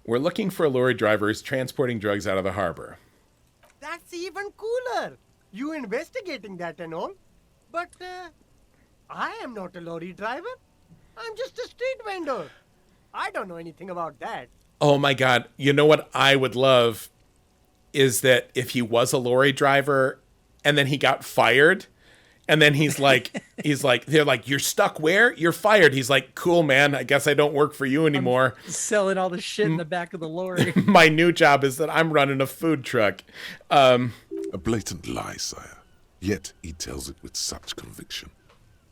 We're looking for lorry drivers transporting drugs out of the harbor. That's even cooler. You investigating that and all. But I am not a lorry driver. I'm just a street vendor. I don't know anything about that. Oh my God. You know what I would love is that if he was a lorry driver and then he got fired and then he's like, they're like, you're stuck where? You're fired. He's like, cool, man. I guess I don't work for you anymore. I'm selling all the shit in the back of the lorry. My new job is that I'm running a food truck. A blatant lie, sire. Yet he tells it with such conviction.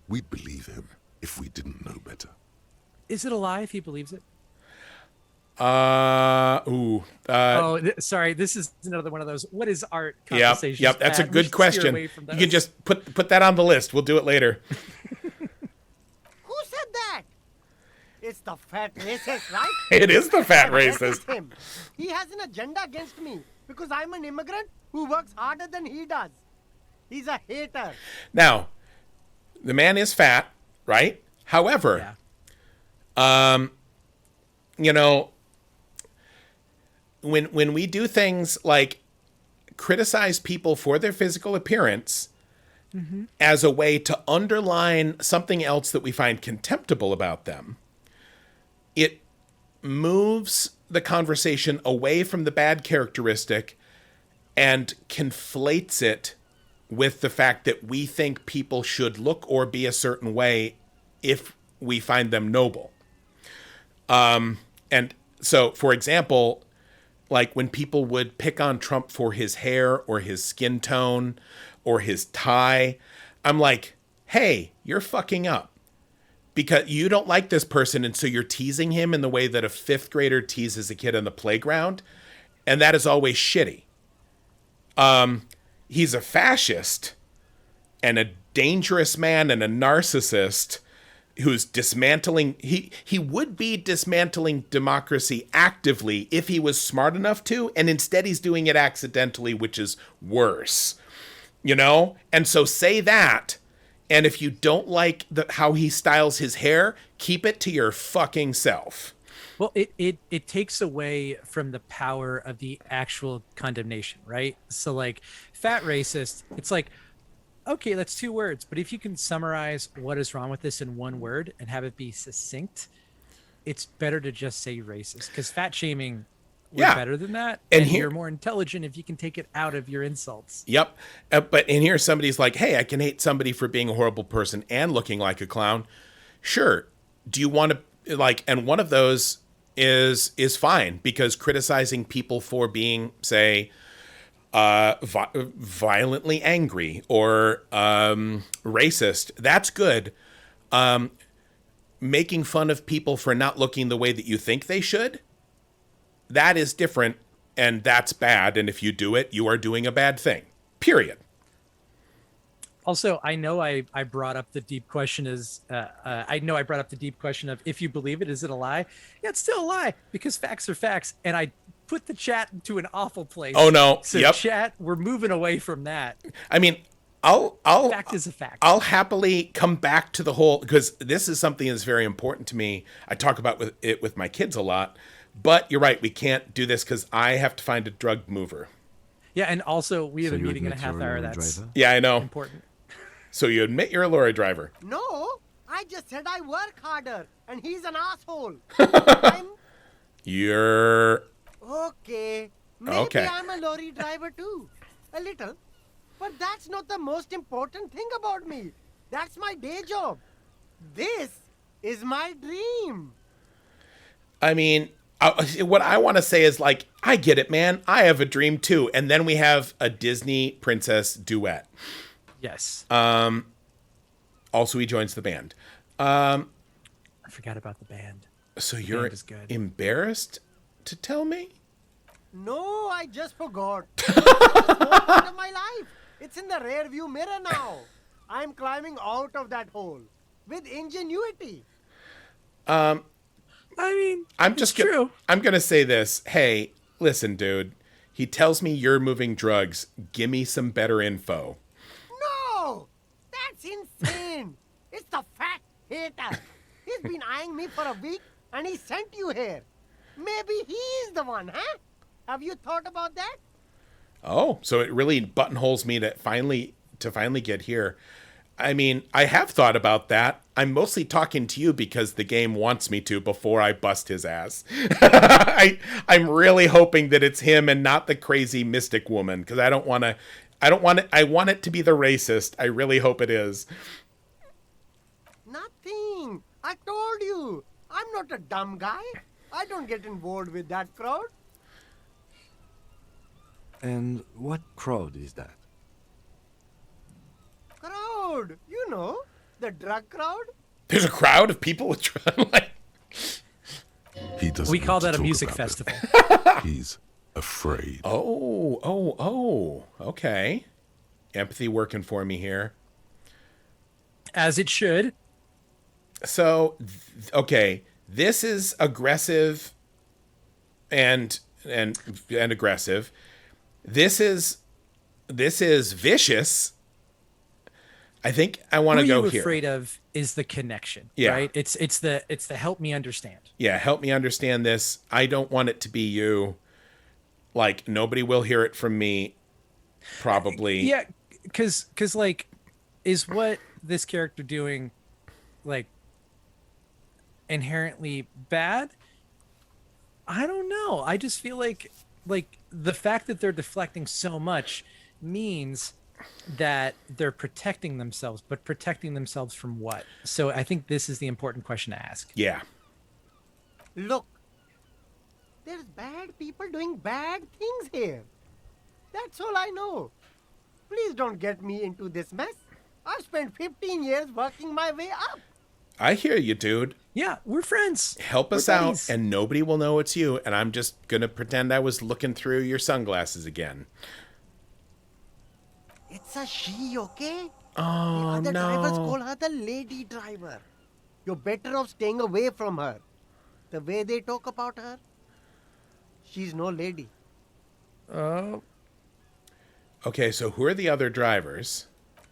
We'd believe him if we didn't know better. Is it a lie if he believes it? Sorry. This is another one of those. What is art conversations? Yep. That's a good question. You can just put that on the list. We'll do it later. Who said that? It's the fat racist, right? It is the fat I racist. detest him. He has an agenda against me because I'm an immigrant who works harder than he does. He's a hater. Now, the man is fat, right? However, when we do things like criticize people for their physical appearance as a way to underline something else that we find contemptible about them, it moves the conversation away from the bad characteristic and conflates it with the fact that we think people should look or be a certain way if we find them noble. And so, for example, like when people would pick on Trump for his hair or his skin tone or his tie, I'm like, hey, you're fucking up. Because you don't like this person, and so you're teasing him in the way that a fifth grader teases a kid on the playground, and that is always shitty. He's a fascist and a dangerous man and a narcissist who's dismantling, he would be dismantling democracy actively if he was smart enough to, and instead he's doing it accidentally, which is worse. And so say that, and if you don't like how he styles his hair, keep it to your fucking self. Well, it takes away from the power of the actual condemnation, right? So like fat racist, it's like, okay, that's 2 words, but if you can summarize what is wrong with this in 1 word and have it be succinct, it's better to just say racist, because fat shaming was better than that. And you're more intelligent if you can take it out of your insults. Yep. But in here, somebody's like, hey, I can hate somebody for being a horrible person and looking like a clown. Sure. Do you want to, and one of those is fine, because criticizing people for being, say, violently angry or racist, that's good. Making fun of people for not looking the way that you think they should, that is different, and that's bad. And if you do it, you are doing a bad thing. Period. Also, I know I brought up the deep question of if you believe it, is it a lie? Yeah, it's still a lie, because facts are facts. And I put the chat into an awful place. Oh no. So chat, we're moving away from that. I mean, fact is a fact. I'll happily come back to the whole, because this is something that's very important to me. I talk about it with my kids a lot, but you're right. We can't do this because I have to find a drug mover. Yeah. And also we have a meeting in a half hour. That's yeah, I know. Important. So you admit you're a lorry driver? No, I just said I work harder, and he's an asshole. You're... Okay, maybe I'm a lorry driver too. A little. But that's not the most important thing about me. That's my day job. This is my dream. I mean, what I want to say is like, I get it, man. I have a dream too. And then we have a Disney princess duet. Yes. Also, he joins the band. I forgot about the band. So The you're band is good. embarrassed to tell me? No, I just forgot. It's the part of my life. It's in the rear view mirror now. I'm climbing out of that hole with ingenuity. I mean, I'm just true. I'm gonna say this. Hey, listen, dude. He tells me you're moving drugs. Give me some better info. No! That's insane! It's the fat hater. He's been eyeing me for a week and he sent you here. Maybe he's the one, huh? Have you thought about that? Oh, so it really buttonholes me to finally get here. I mean, I have thought about that. I'm mostly talking to you because the game wants me to before I bust his ass. I'm really hoping that it's him and not the crazy mystic woman because I want it to be the racist. I really hope it is. Nothing. I told you. I'm not a dumb guy. I don't get involved with that crowd. And what crowd is that? Crowd. You know, the drug crowd. There's a crowd of people with like. He doesn't. We call want to that a talk music about it. festival. He's afraid. Oh. Okay. Empathy working for me here. As it should. So, okay, this is aggressive and aggressive. This is vicious. I think I want to go What here. you're afraid of is the connection, Yeah. right? It's the help me understand. Yeah, help me understand this. I don't want it to be you. Like nobody will hear it from me. Probably. Yeah, because like, is what this character doing, like, inherently bad? I don't know. I just feel like the fact that they're deflecting so much means that they're protecting themselves, but protecting themselves from what? So I think this is the important question to ask. Yeah. Look, there's bad people doing bad things here. That's all I know. Please don't get me into this mess. I've spent 15 years working my way up. I hear you, dude. Yeah, we're friends. Help us We're out buddies. and nobody will know it's you. And I'm just going to pretend I was looking through your sunglasses again. It's a she, okay? Oh, The other drivers no. call her the lady driver. You're better off staying away from her. The way they talk about her, she's no lady. Oh, Okay, so who are the other drivers?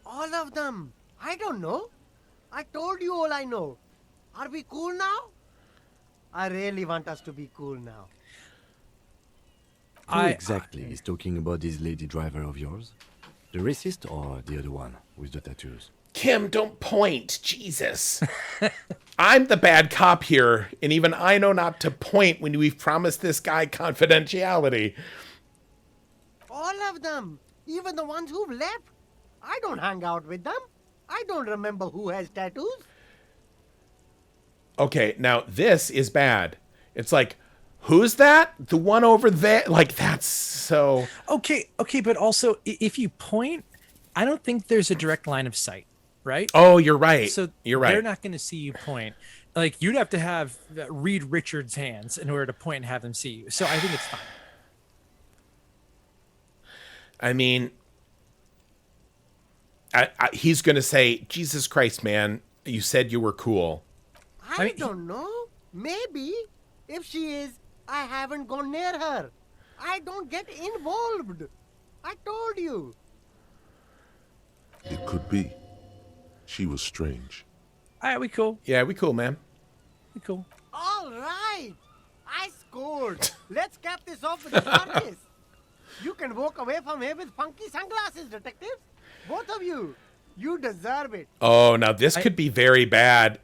All of them. I don't know. I told you all I know. Are we cool now? I really want us to be cool now. Who exactly is talking about this lady driver of yours? The racist or the other one with the tattoos? Kim, don't point. Jesus. I'm the bad cop here, and even I know not to point when we've promised this guy confidentiality. All of them. Even the ones who've left. I don't hang out with them. I don't remember who has tattoos. Okay, now this is bad. It's like, who's that? The one over there? Like, that's so... okay, but also if you point, I don't think there's a direct line of sight, right? Oh, you're right. So you're right. They're not going to see you point. Like, you'd have to have Reed Richards' hands in order to point and have them see you. So I think it's fine. I mean, he's going to say, Jesus Christ, man, you said you were cool. I don't know. Maybe. If she is, I haven't gone near her. I don't get involved. I told you. It could be. She was strange. All right, we cool. Yeah, we cool, man. We cool. All right. I scored. Let's cap this off with a circus. You can walk away from here with funky sunglasses, detectives. Both of you. You deserve it. Oh, now this could be very bad.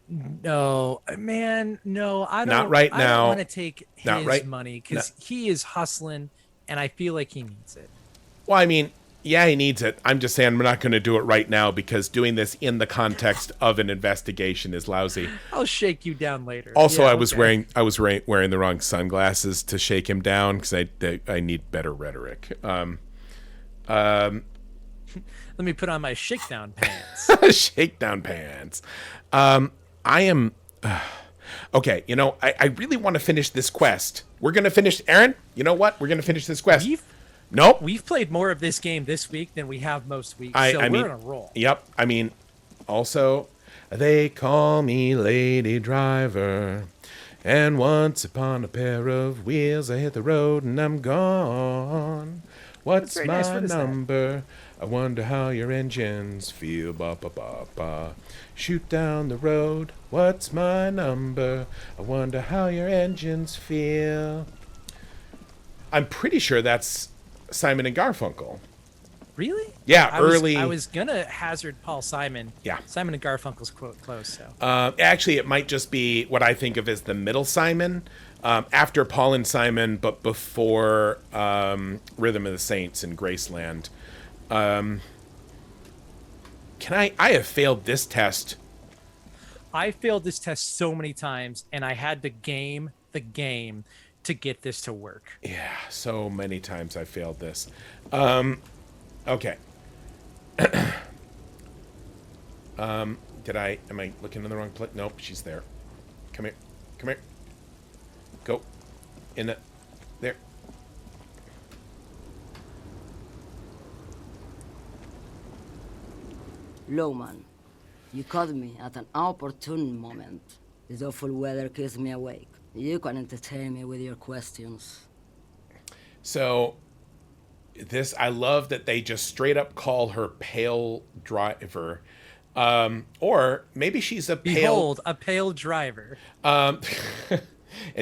No, man, no. I don't. Not right I now. don't want to take Not his right- money because he is hustling, and I feel like he needs it. Well, I mean, Yeah, he needs it. I'm just saying we're not going to do it right now because doing this in the context of an investigation is lousy. I'll shake you down later. Also, Yeah, I was okay. wearing the wrong sunglasses to shake him down because I need better rhetoric. Let me put on my shakedown pants. Shakedown pants. I am. Okay, I really want to finish this quest. We're going to finish. Aaron, you know what? We're going to finish this quest. Nope. We've played more of this game this week than we have most weeks, I we're mean, on a roll. Yep. I mean, also, they call me Lady Driver, and once upon a pair of wheels, I hit the road and I'm gone. What's very my nice. What is that? number? I wonder how your engines feel. Ba ba ba ba. Shoot down the road. What's my number? I wonder how your engines feel. I'm pretty sure that's Simon and Garfunkel. Really? Yeah, I was gonna hazard Paul Simon. Yeah. Simon and Garfunkel's quote close. So. Actually, it might just be what I think of as the middle Simon, after Paul and Simon, but before Rhythm of the Saints and Graceland. I have failed this test. I failed this test so many times, and I had to game the game to get this to work. Yeah, so many times I failed this. Okay. Am I looking in the wrong place? Nope, she's there. Come here. Come here. Go. There. Lowman, you caught me at an opportune moment. This awful weather keeps me awake. You can entertain me with your questions. So, I love that they just straight up call her Pale Driver. Or maybe she's a pale... Behold, a pale driver. And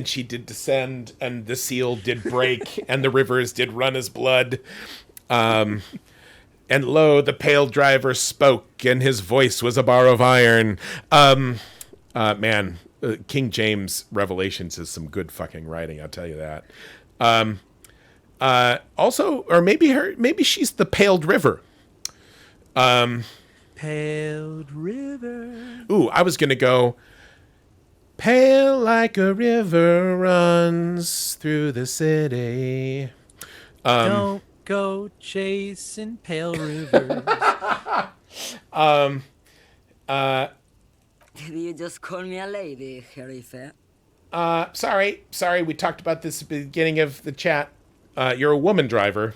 she did descend, and the seal did break, and the rivers did run as blood. And lo, the pale driver spoke, and his voice was a bar of iron. King James Revelations is some good fucking writing, I'll tell you that. Also, or maybe she's the Paled River. Paled river. Ooh, I was gonna go. Pale like a river runs through the city. Don't go chasing pale rivers. Did you just call me a lady, Herife? Sorry, we talked about this at the beginning of the chat. You're a woman driver.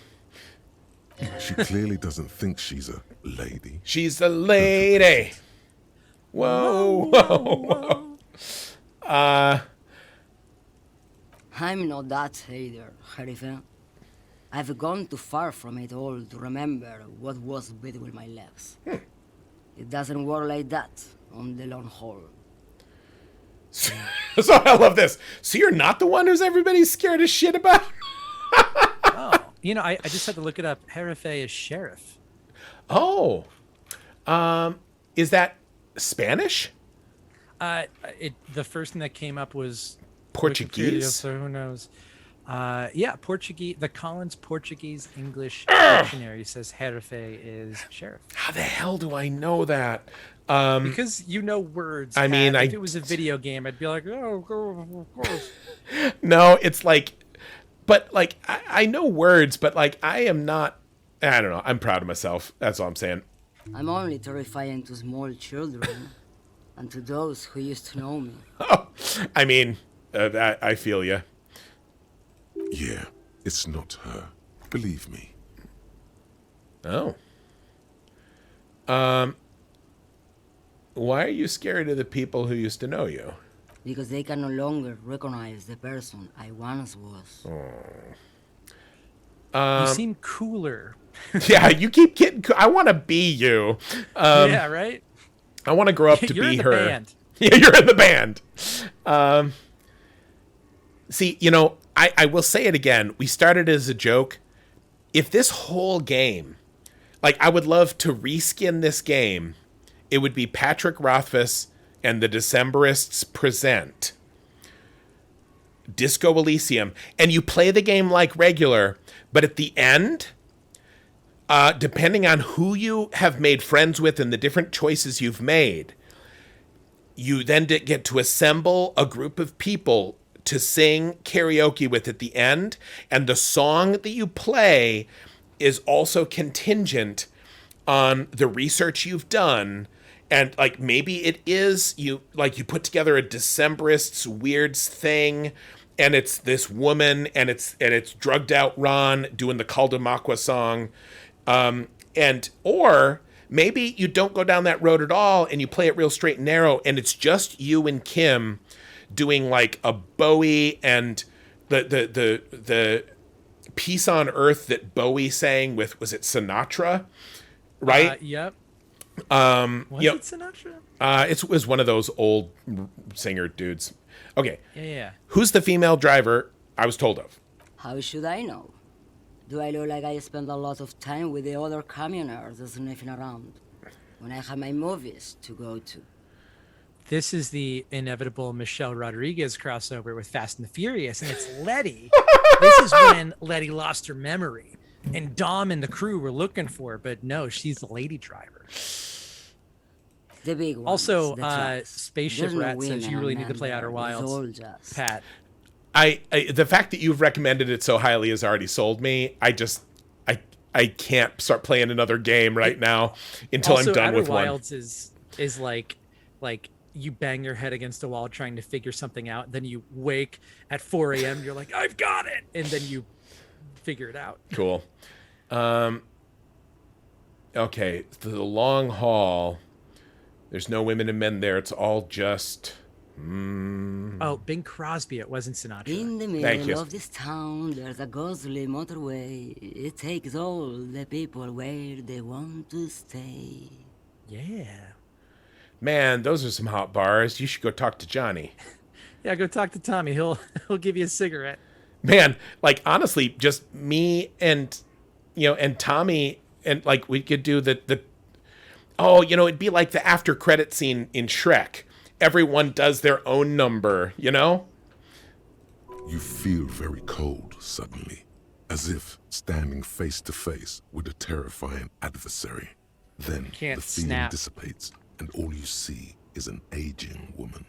She clearly doesn't think she's a lady. She's a lady. Whoa, whoa. I'm not that either, Herife. I've gone too far from it all to remember what was between my legs. It doesn't work like that on the long haul. So I love this. So you're not the one who's everybody's scared as shit about? Oh, I just had to look it up. Herife is sheriff. Oh, is that Spanish? The first thing that came up was Portuguese? Wikipedia, so who knows? Yeah, Portuguese. The Collins Portuguese English Dictionary says Herife is sheriff. How the hell do I know that? Because you know words. I mean, if it was a video game, I'd be like, oh, of course. No, it's like, but like, I know words, but like, I am not, I don't know. I'm proud of myself. That's all I'm saying. I'm only terrifying to small children and to those who used to know me. Oh, I mean, I feel you. Yeah, it's not her. Believe me. Oh. Why are you scared of the people who used to know you? Because they can no longer recognize the person I once was. You seem cooler. Yeah, you keep getting. I want to be you. Yeah, right. I want to grow up to You're be in the her. band. Yeah, you're in the band. See, I will say it again. We started as a joke. If this whole game, like, I would love to reskin this game. It would be Patrick Rothfuss and the Decemberists present Disco Elysium, and you play the game like regular, but at the end, depending on who you have made friends with and the different choices you've made, you then get to assemble a group of people to sing karaoke with at the end. And the song that you play is also contingent on the research you've done. And like, maybe it is you put together a Decemberists weirds thing, and it's this woman, and it's drugged out Ron doing the Caldamakwa song. Or maybe you don't go down that road at all and you play it real straight and narrow, and it's just you and Kim doing like a Bowie and the Peace on Earth that Bowie sang with, was it Sinatra? Right? Yep. Was it Sinatra? It was one of those old singer dudes. Okay. Yeah. Who's the female driver I was told of? How should I know? Do I look like I spend a lot of time with the other communers sniffing around when I have my movies to go to? This is the inevitable Michelle Rodriguez crossover with Fast and the Furious, and it's Letty. This is when Letty lost her memory, and Dom and the crew were looking for her, but no, she's the lady driver. The big ones, Also, the trucks. Spaceship There's no Rat says women you really on need to play them Outer there. It's all Wilds. just- Pat. The fact that you've recommended it so highly has already sold me. I can't start playing another game right now until Also, I'm done Outer with Wilds is like you bang your head against a wall trying to figure something out, then you wake at 4 a.m. You're like, I've got it, and then you figure it out. Cool. Okay, the long haul. There's no women and men there. It's all just. Oh, Bing Crosby. It wasn't Sinatra. In the Thank you. middle of this town, there's a ghostly motorway. It takes all the people where they want to stay. Yeah. Man, those are some hot bars. You should go talk to Johnny. Yeah, go talk to Tommy. He'll give you a cigarette. Man, like honestly, just me and and Tommy, and like we could do the it'd be like the after credit scene in Shrek. Everyone does their own number, You feel very cold suddenly, as if standing face to face with a terrifying adversary. Then Can't the feeling snap. dissipates, and all you see is an aging woman.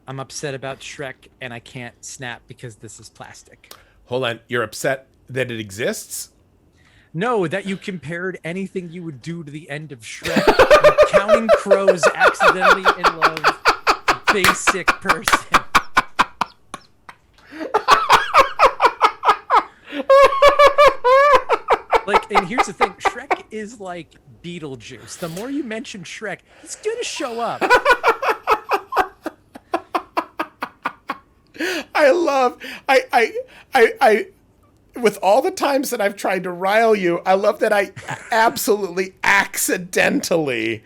I'm upset about Shrek, and I can't snap because this is plastic. Hold on, you're upset that it exists? No, that you compared anything you would do to the end of Shrek. Counting crows, accidentally in love, basic person. Like, and here's the thing, Shrek is like Beetlejuice. The more you mention Shrek, he's gonna show up. I with all the times that I've tried to rile you, I love that I absolutely accidentally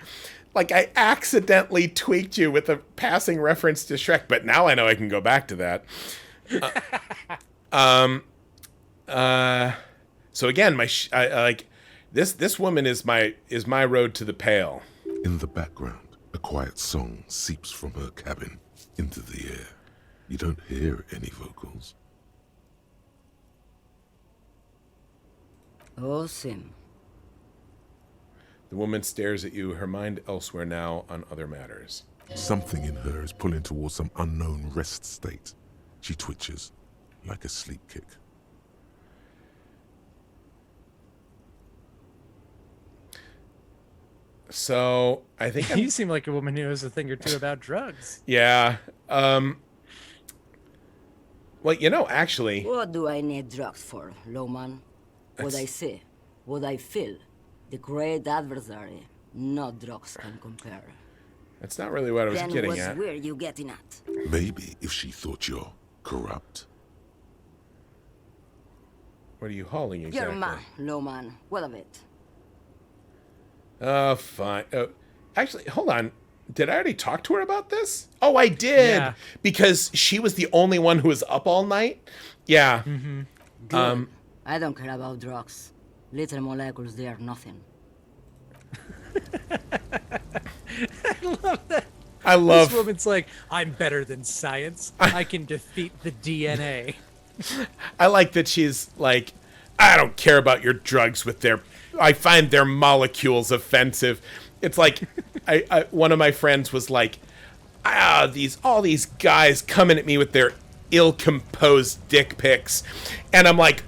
tweaked you with a passing reference to Shrek, but now I know I can go back to that. So again, this woman is my road to the pale. In the background, a quiet song seeps from her cabin into the air. You don't hear any vocals. Oh, Sim. The woman stares at you, her mind elsewhere now on other matters. Something in her is pulling towards some unknown rest state. She twitches like a sleep kick. So I think You seem like a woman who knows a thing or two about drugs. yeah. Well, actually, What do I need drugs for, Lowman? What I see, what I feel, the great adversary, no drugs can compare. that's not really what I was Then getting what's at. where you getting at? Maybe if she thought you're corrupt. What are you hauling You're exactly? man, Lowman. What of it? Oh, fine. Oh, actually, hold on. Did I already talk to her about this? Oh, I did. Yeah. Because she was the only one who was up all night. Yeah. Good. I don't care about drugs. Little molecules, they are nothing. I love This woman's like, I'm better than science. I can defeat the DNA. I like that she's like, I don't care about your drugs with their I find their molecules offensive. It's like one of my friends was like, all these guys coming at me with their ill-composed dick pics, and I'm like,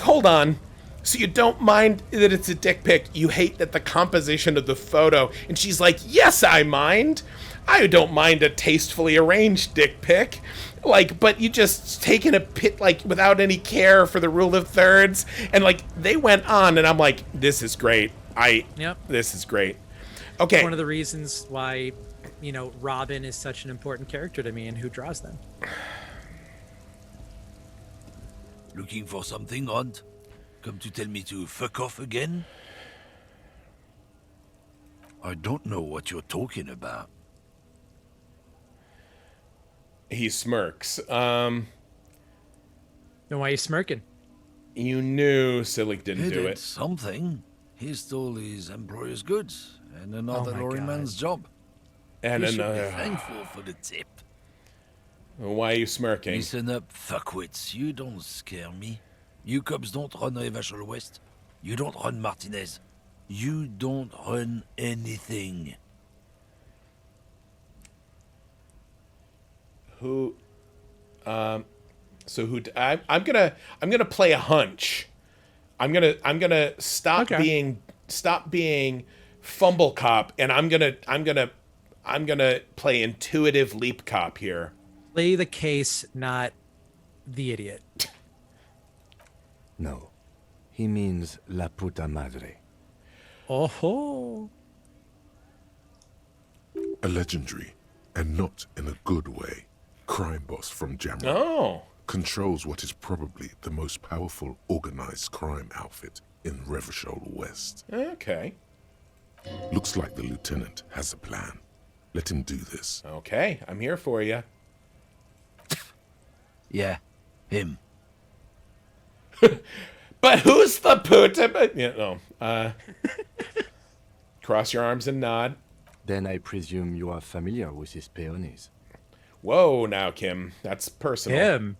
hold on. So you don't mind that it's a dick pic, you hate that the composition of the photo. And she's like, yes, I mind. I don't mind a tastefully arranged dick pic. Like, but you just taking a pit, like, without any care for the rule of thirds. And, like, they went on, and I'm like, this is great. This is great. Okay. One of the reasons why, you know, Robin is such an important character to me and who draws them. Looking for something, Odd? Come to tell me to fuck off again? I don't know what you're talking about. He smirks. Then why are you smirking? You knew Silic didn't He do did it. something. He stole his employer's goods and another my lorryman's job. And You should be another. thankful for the tip. Why are you smirking? Listen up, fuckwits. You don't scare me. You cops don't run Revachol West. You don't run Martinez. You don't run anything. Who? So who? I'm gonna play a hunch. I'm gonna stop being fumble cop, and I'm gonna play intuitive leap cop here. Play the case, not the idiot. No. He means la puta madre. Oh. A legendary, and not in a good way, crime boss from Jamrock. Oh. Controls what is probably the most powerful organized crime outfit in Revachol West. Okay. Looks like the lieutenant has a plan. Let him do this. Okay, I'm here for you. Yeah, him. But who's the puta? Yeah, no. Cross your arms and nod. Then I presume you are familiar with his peonies. Whoa, now Kim, that's personal. Him.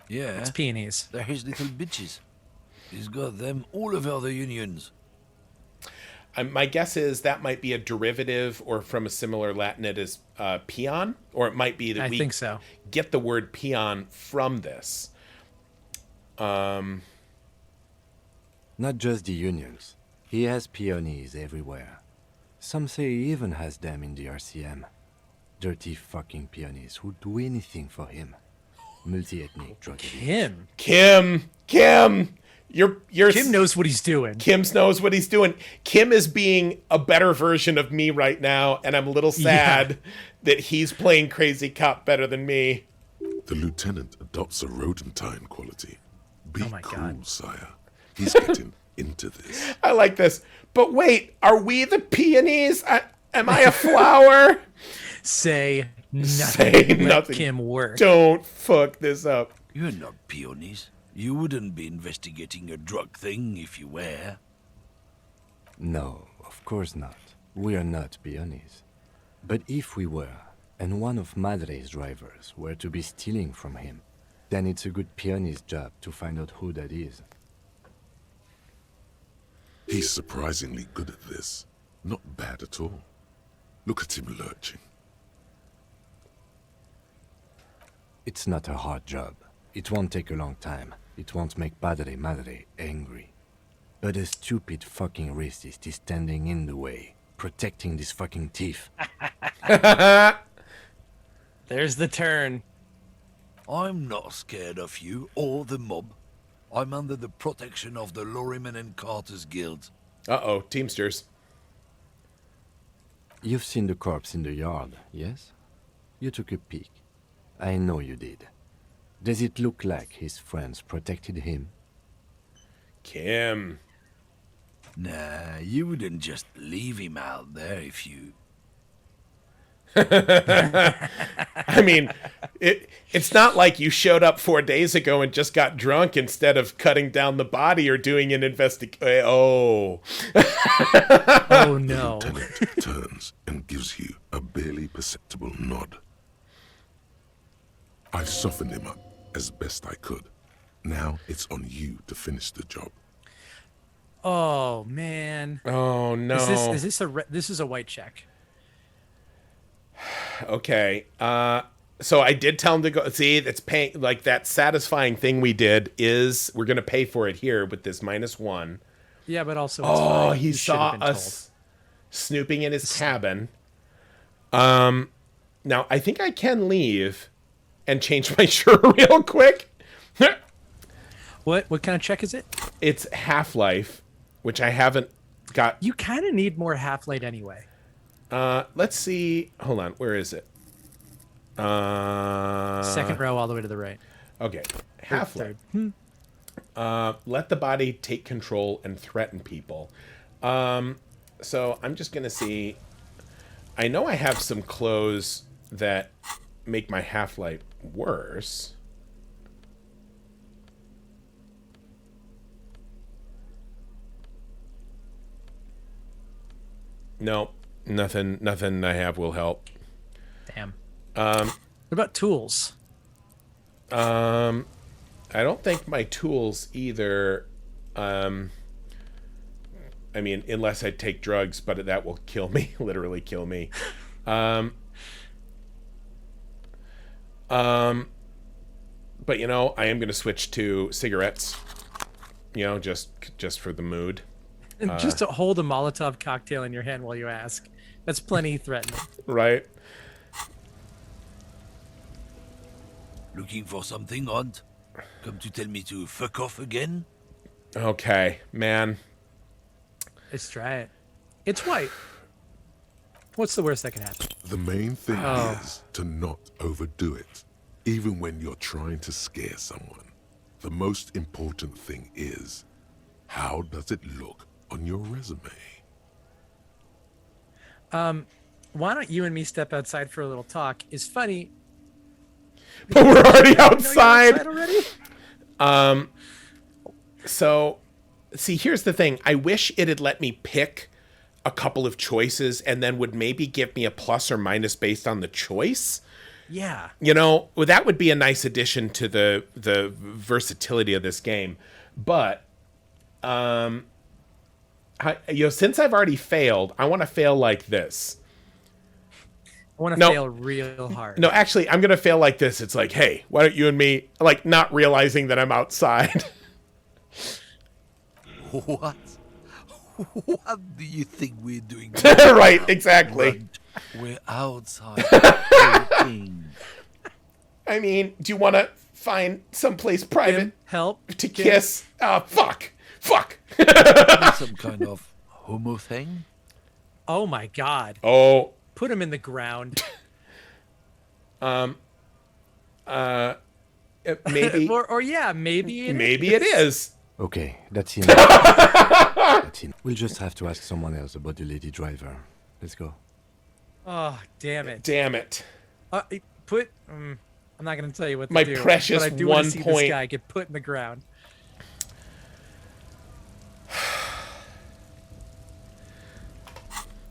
Yeah, It's peonies. they're his little bitches. He's got them all over the unions. My guess is that might be a derivative or from a similar Latinate as peon, or it might be that I we think so. get the word peon from this. Not just the unions. He has peonies everywhere. Some say he even has them in the RCM. Dirty fucking peonies who'd do anything for him. Multi-ethnic drug addicts. Kim, you're Kim knows what he's doing. Kim knows what he's doing. Kim is being a better version of me right now, and I'm a little sad that he's playing crazy cop better than me. The lieutenant adopts a rodentine quality. Be Oh my cool, God. sire. He's getting into this. I like this. But wait, are we the peonies? Am I a flower? Say nothing. Say Let nothing. Kim work. Don't fuck this up. You're not peonies. You wouldn't be investigating a drug thing if you were. No, of course not. We are not peonies. But if we were, and one of Madre's drivers were to be stealing from him, then it's a good peony's job to find out who that is. He's surprisingly good at this. Not bad at all. Look at him lurching. It's not a hard job. It won't take a long time. It won't make Padre Madre angry. But a stupid fucking racist is standing in the way, protecting this fucking thief. There's the turn. I'm not scared of you or the mob. I'm under the protection of the Lorrymen and Carters Guild. Uh-oh, Teamsters. You've seen the corpse in the yard, yes? You took a peek. I know you did. Does it look like his friends protected him? Kim. Nah, you wouldn't just leave him out there if you... I mean, it's not like you showed up 4 days ago and just got drunk instead of cutting down the body or doing an investigation. Oh. Oh, no. The lieutenant turns and gives you a barely perceptible nod. I've softened him up as best I could. Now it's on you to finish the job. Oh man. Oh no. This is a white check? Okay. So I did tell him to go. See, that's paying, like, that satisfying thing we did is we're gonna pay for it here with this -1. Yeah, but also it's Oh, fine. he You should saw have been us snooping in his cabin. Now I think I can leave and change my shirt real quick. What kind of check is it? It's Half-Life, which I haven't got. You kind of need more Half-Light anyway. Let's see. Hold on. Where is it? Second row all the way to the right. Okay. Half-Life. Let the body take control and threaten people. So I'm just going to see. I know I have some clothes that make my Half-Life worse. No, nothing I have will help. Damn. What about tools? I don't think my tools either. I mean, unless I take drugs, but that will kill me, literally kill me. But you know, I am going to switch to cigarettes. You know, just for the mood. And just to hold a Molotov cocktail in your hand while you ask. That's plenty threatening. Right. Looking for something, Odd? Come to tell me to fuck off again? Okay, man. Let's try it. It's white. What's the worst that can happen? The main thing is to not overdo it, even when you're trying to scare someone. The most important thing is, how does it look on your resume? Why don't you and me step outside for a little talk? Is funny. But we're already outside. Already? So, see, here's the thing. I wish it had let me pick a couple of choices and then would maybe give me a plus or minus based on the choice. Yeah. You know, well, that would be a nice addition to the versatility of this game. But, since I've already failed, I want to fail like this. I want to fail real hard. No, actually, I'm going to fail like this. It's like, hey, why don't you and me, like, not realizing that I'm outside. What? What do you think we're doing? Right, exactly. We're outside. I mean, do you want to find someplace private help to kiss? Fuck. Some kind of homo thing? Oh my god. Oh. Put him in the ground. Maybe. or yeah, maybe it is. Okay, that's enough. That's enough. We'll just have to ask someone else about the lady driver. Let's go. Oh, damn it. I'm not going to tell you what to My do. precious but I do 1 want to see point. this guy get put in the ground.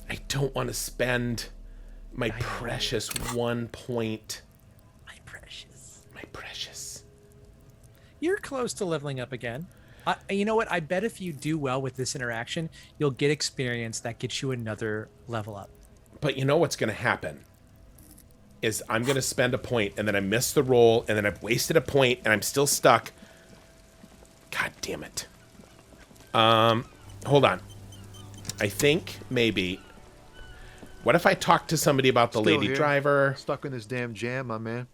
I don't want to spend my precious 1 point. My precious. You're close to leveling up again. You know what? I bet if you do well with this interaction, you'll get experience that gets you another level up. But you know what's going to happen is I'm going to spend a point and then I miss the roll and then I've wasted a point and I'm still stuck. God damn it. Hold on. I think maybe. What if I talk to somebody about the lady driver? Stuck in this damn jam, my man.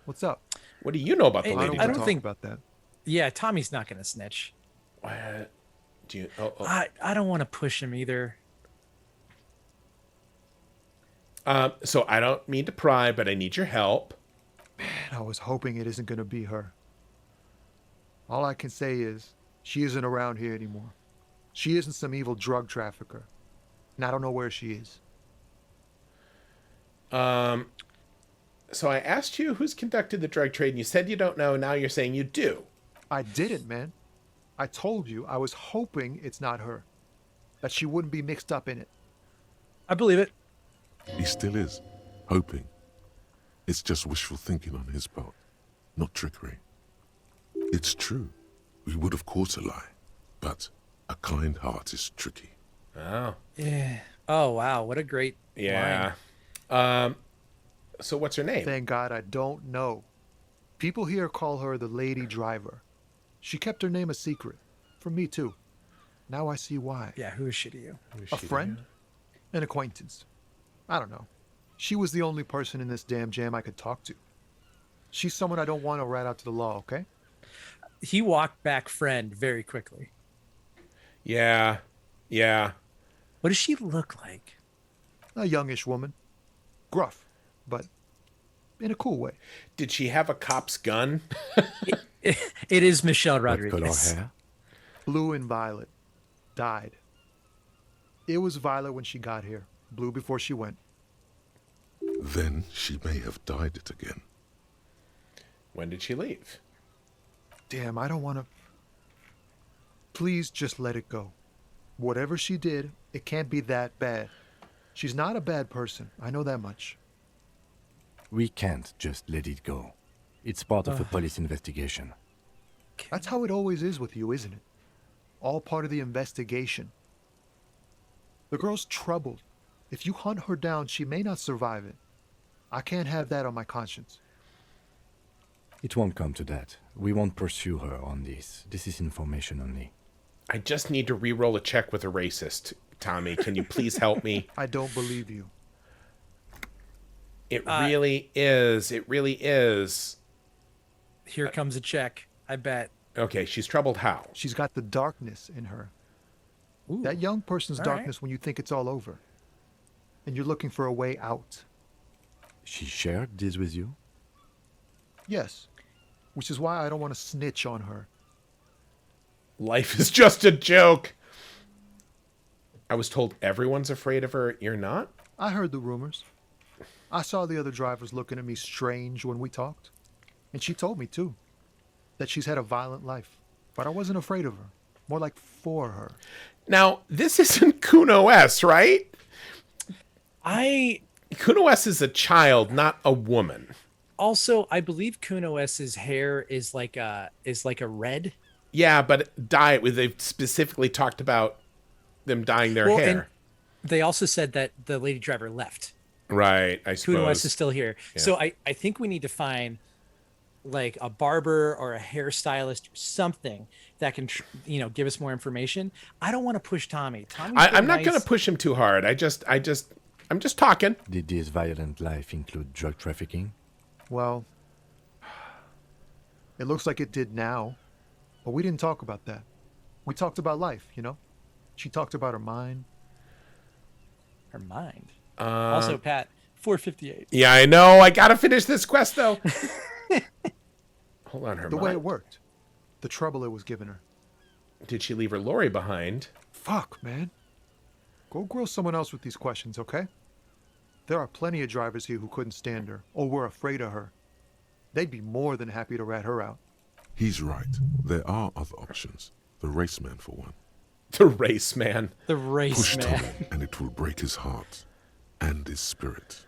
What's up? What do you know about the I lady don't driver? want to talk about that. Yeah, Tommy's not going to snitch. What? Do you? I don't want to push him either. So I don't mean to pry, but I need your help. Man, I was hoping it isn't going to be her. All I can say is, she isn't around here anymore. She isn't some evil drug trafficker. And I don't know where she is. So I asked you who's conducted the drug trade, and you said you don't know. Now you're saying you do. I didn't, man. I told you I was hoping it's not her. That she wouldn't be mixed up in it. I believe it. He still is, hoping. It's just wishful thinking on his part, not trickery. It's true. We would have caught a lie, but A kind heart is tricky. Oh. Yeah. Oh wow, what a great Yeah. line. So what's her name? Thank God I don't know. People here call her the Lady Driver. She kept her name a secret. From me, too. Now I see why. Yeah, who is she to you? A friend? An acquaintance. I don't know. She was the only person in this damn jam I could talk to. She's someone I don't want to rat out to the law, okay? He walked back friend very quickly. Yeah. Yeah. What does she look like? A youngish woman. Gruff, but in a cool way. Did she have a cop's gun? It is Michelle What color Rodriguez. hair? Blue and violet. Died. It was violet when she got here. Blue before she went. Then she may have dyed it again. When did she leave? Damn, I don't want to... Please just let it go. Whatever she did, it can't be that bad. She's not a bad person. I know that much. We can't just let it go. It's part of a police investigation. That's how it always is with you, isn't it? All part of the investigation. The girl's troubled. If you hunt her down, she may not survive it. I can't have that on my conscience. It won't come to that. We won't pursue her on this. This is information only. I just need to re-roll a check with a racist. Tommy, can you please help me? I don't believe you. It really is. It really is. Here comes a check, I bet. Okay, she's troubled how? She's got the darkness in her. Ooh. That young person's All right. darkness when you think it's all over. And you're looking for a way out. She shared this with you? Yes. Which is why I don't want to snitch on her. Life is just a joke. I was told everyone's afraid of her. You're not? I heard the rumors. I saw the other drivers looking at me strange when we talked. And she told me, too, that she's had a violent life. But I wasn't afraid of her. More like for her. Now, this isn't Kuno S, right? Kuno S is a child, not a woman. Also, I believe Kuno S's hair is like a red. Yeah, but dye it. They specifically talked about them dyeing their hair. And they also said that the lady driver left. Right, I suppose. Kuno S is still here. Yeah. So I think we need to find like a barber or a hairstylist or something that can give us more information. I don't want to push Tommy. I'm not going to push him too hard. I'm just talking. Did this violent life include drug trafficking? Well, it looks like it did now. But we didn't talk about that. We talked about life, you know? She talked about her mind. Her mind. Also, Pat, 458. Yeah, I know. I got to finish this quest, though. Hold on, her The mind. way it worked. The trouble it was giving her. Did she leave her lorry behind? Fuck, man. Go grill someone else with these questions, okay? There are plenty of drivers here who couldn't stand her or were afraid of her. They'd be more than happy to rat her out. He's right. There are other options. The raceman, for one. The race man. The race Push man. Tommy, and it will break his heart and his spirit.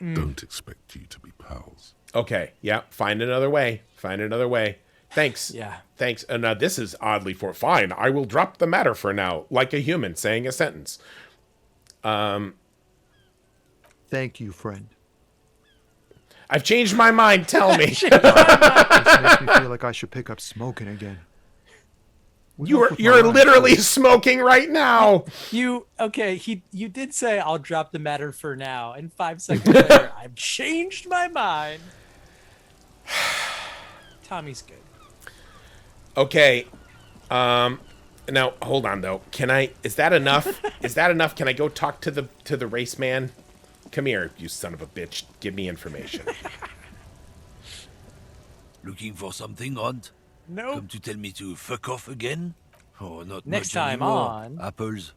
Don't expect you to be pals. Okay, yeah. Find another way. Find another way. Thanks. Yeah. Thanks. Now this is oddly fine. I will drop the matter for now, like a human saying a sentence. Thank you, friend. I've changed my mind. Tell me. This makes me feel like I should pick up smoking again. You're literally smoking right now. You did say I'll drop the matter for now, and 5 seconds later I've changed my mind. Tommy's good. Okay. Now hold on though. Is that enough? Is that enough? Can I go talk to the race man? Come here, you son of a bitch. Give me information. Looking for something, Hunt? Nope. Come to tell me to fuck off again? Oh, not Next much time anymore. on- Apples.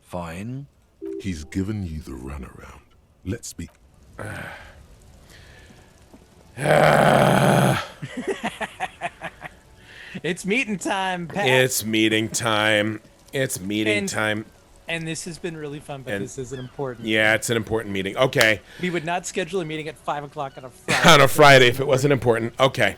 Fine. He's given you the runaround. Let's be... It's meeting time, Pat. It's meeting time. It's meeting time. And this has been really fun, but this is an important. Yeah, it's an important meeting. Okay. We would not schedule a meeting at 5 o'clock on a Friday. On a Friday if it wasn't important. Okay.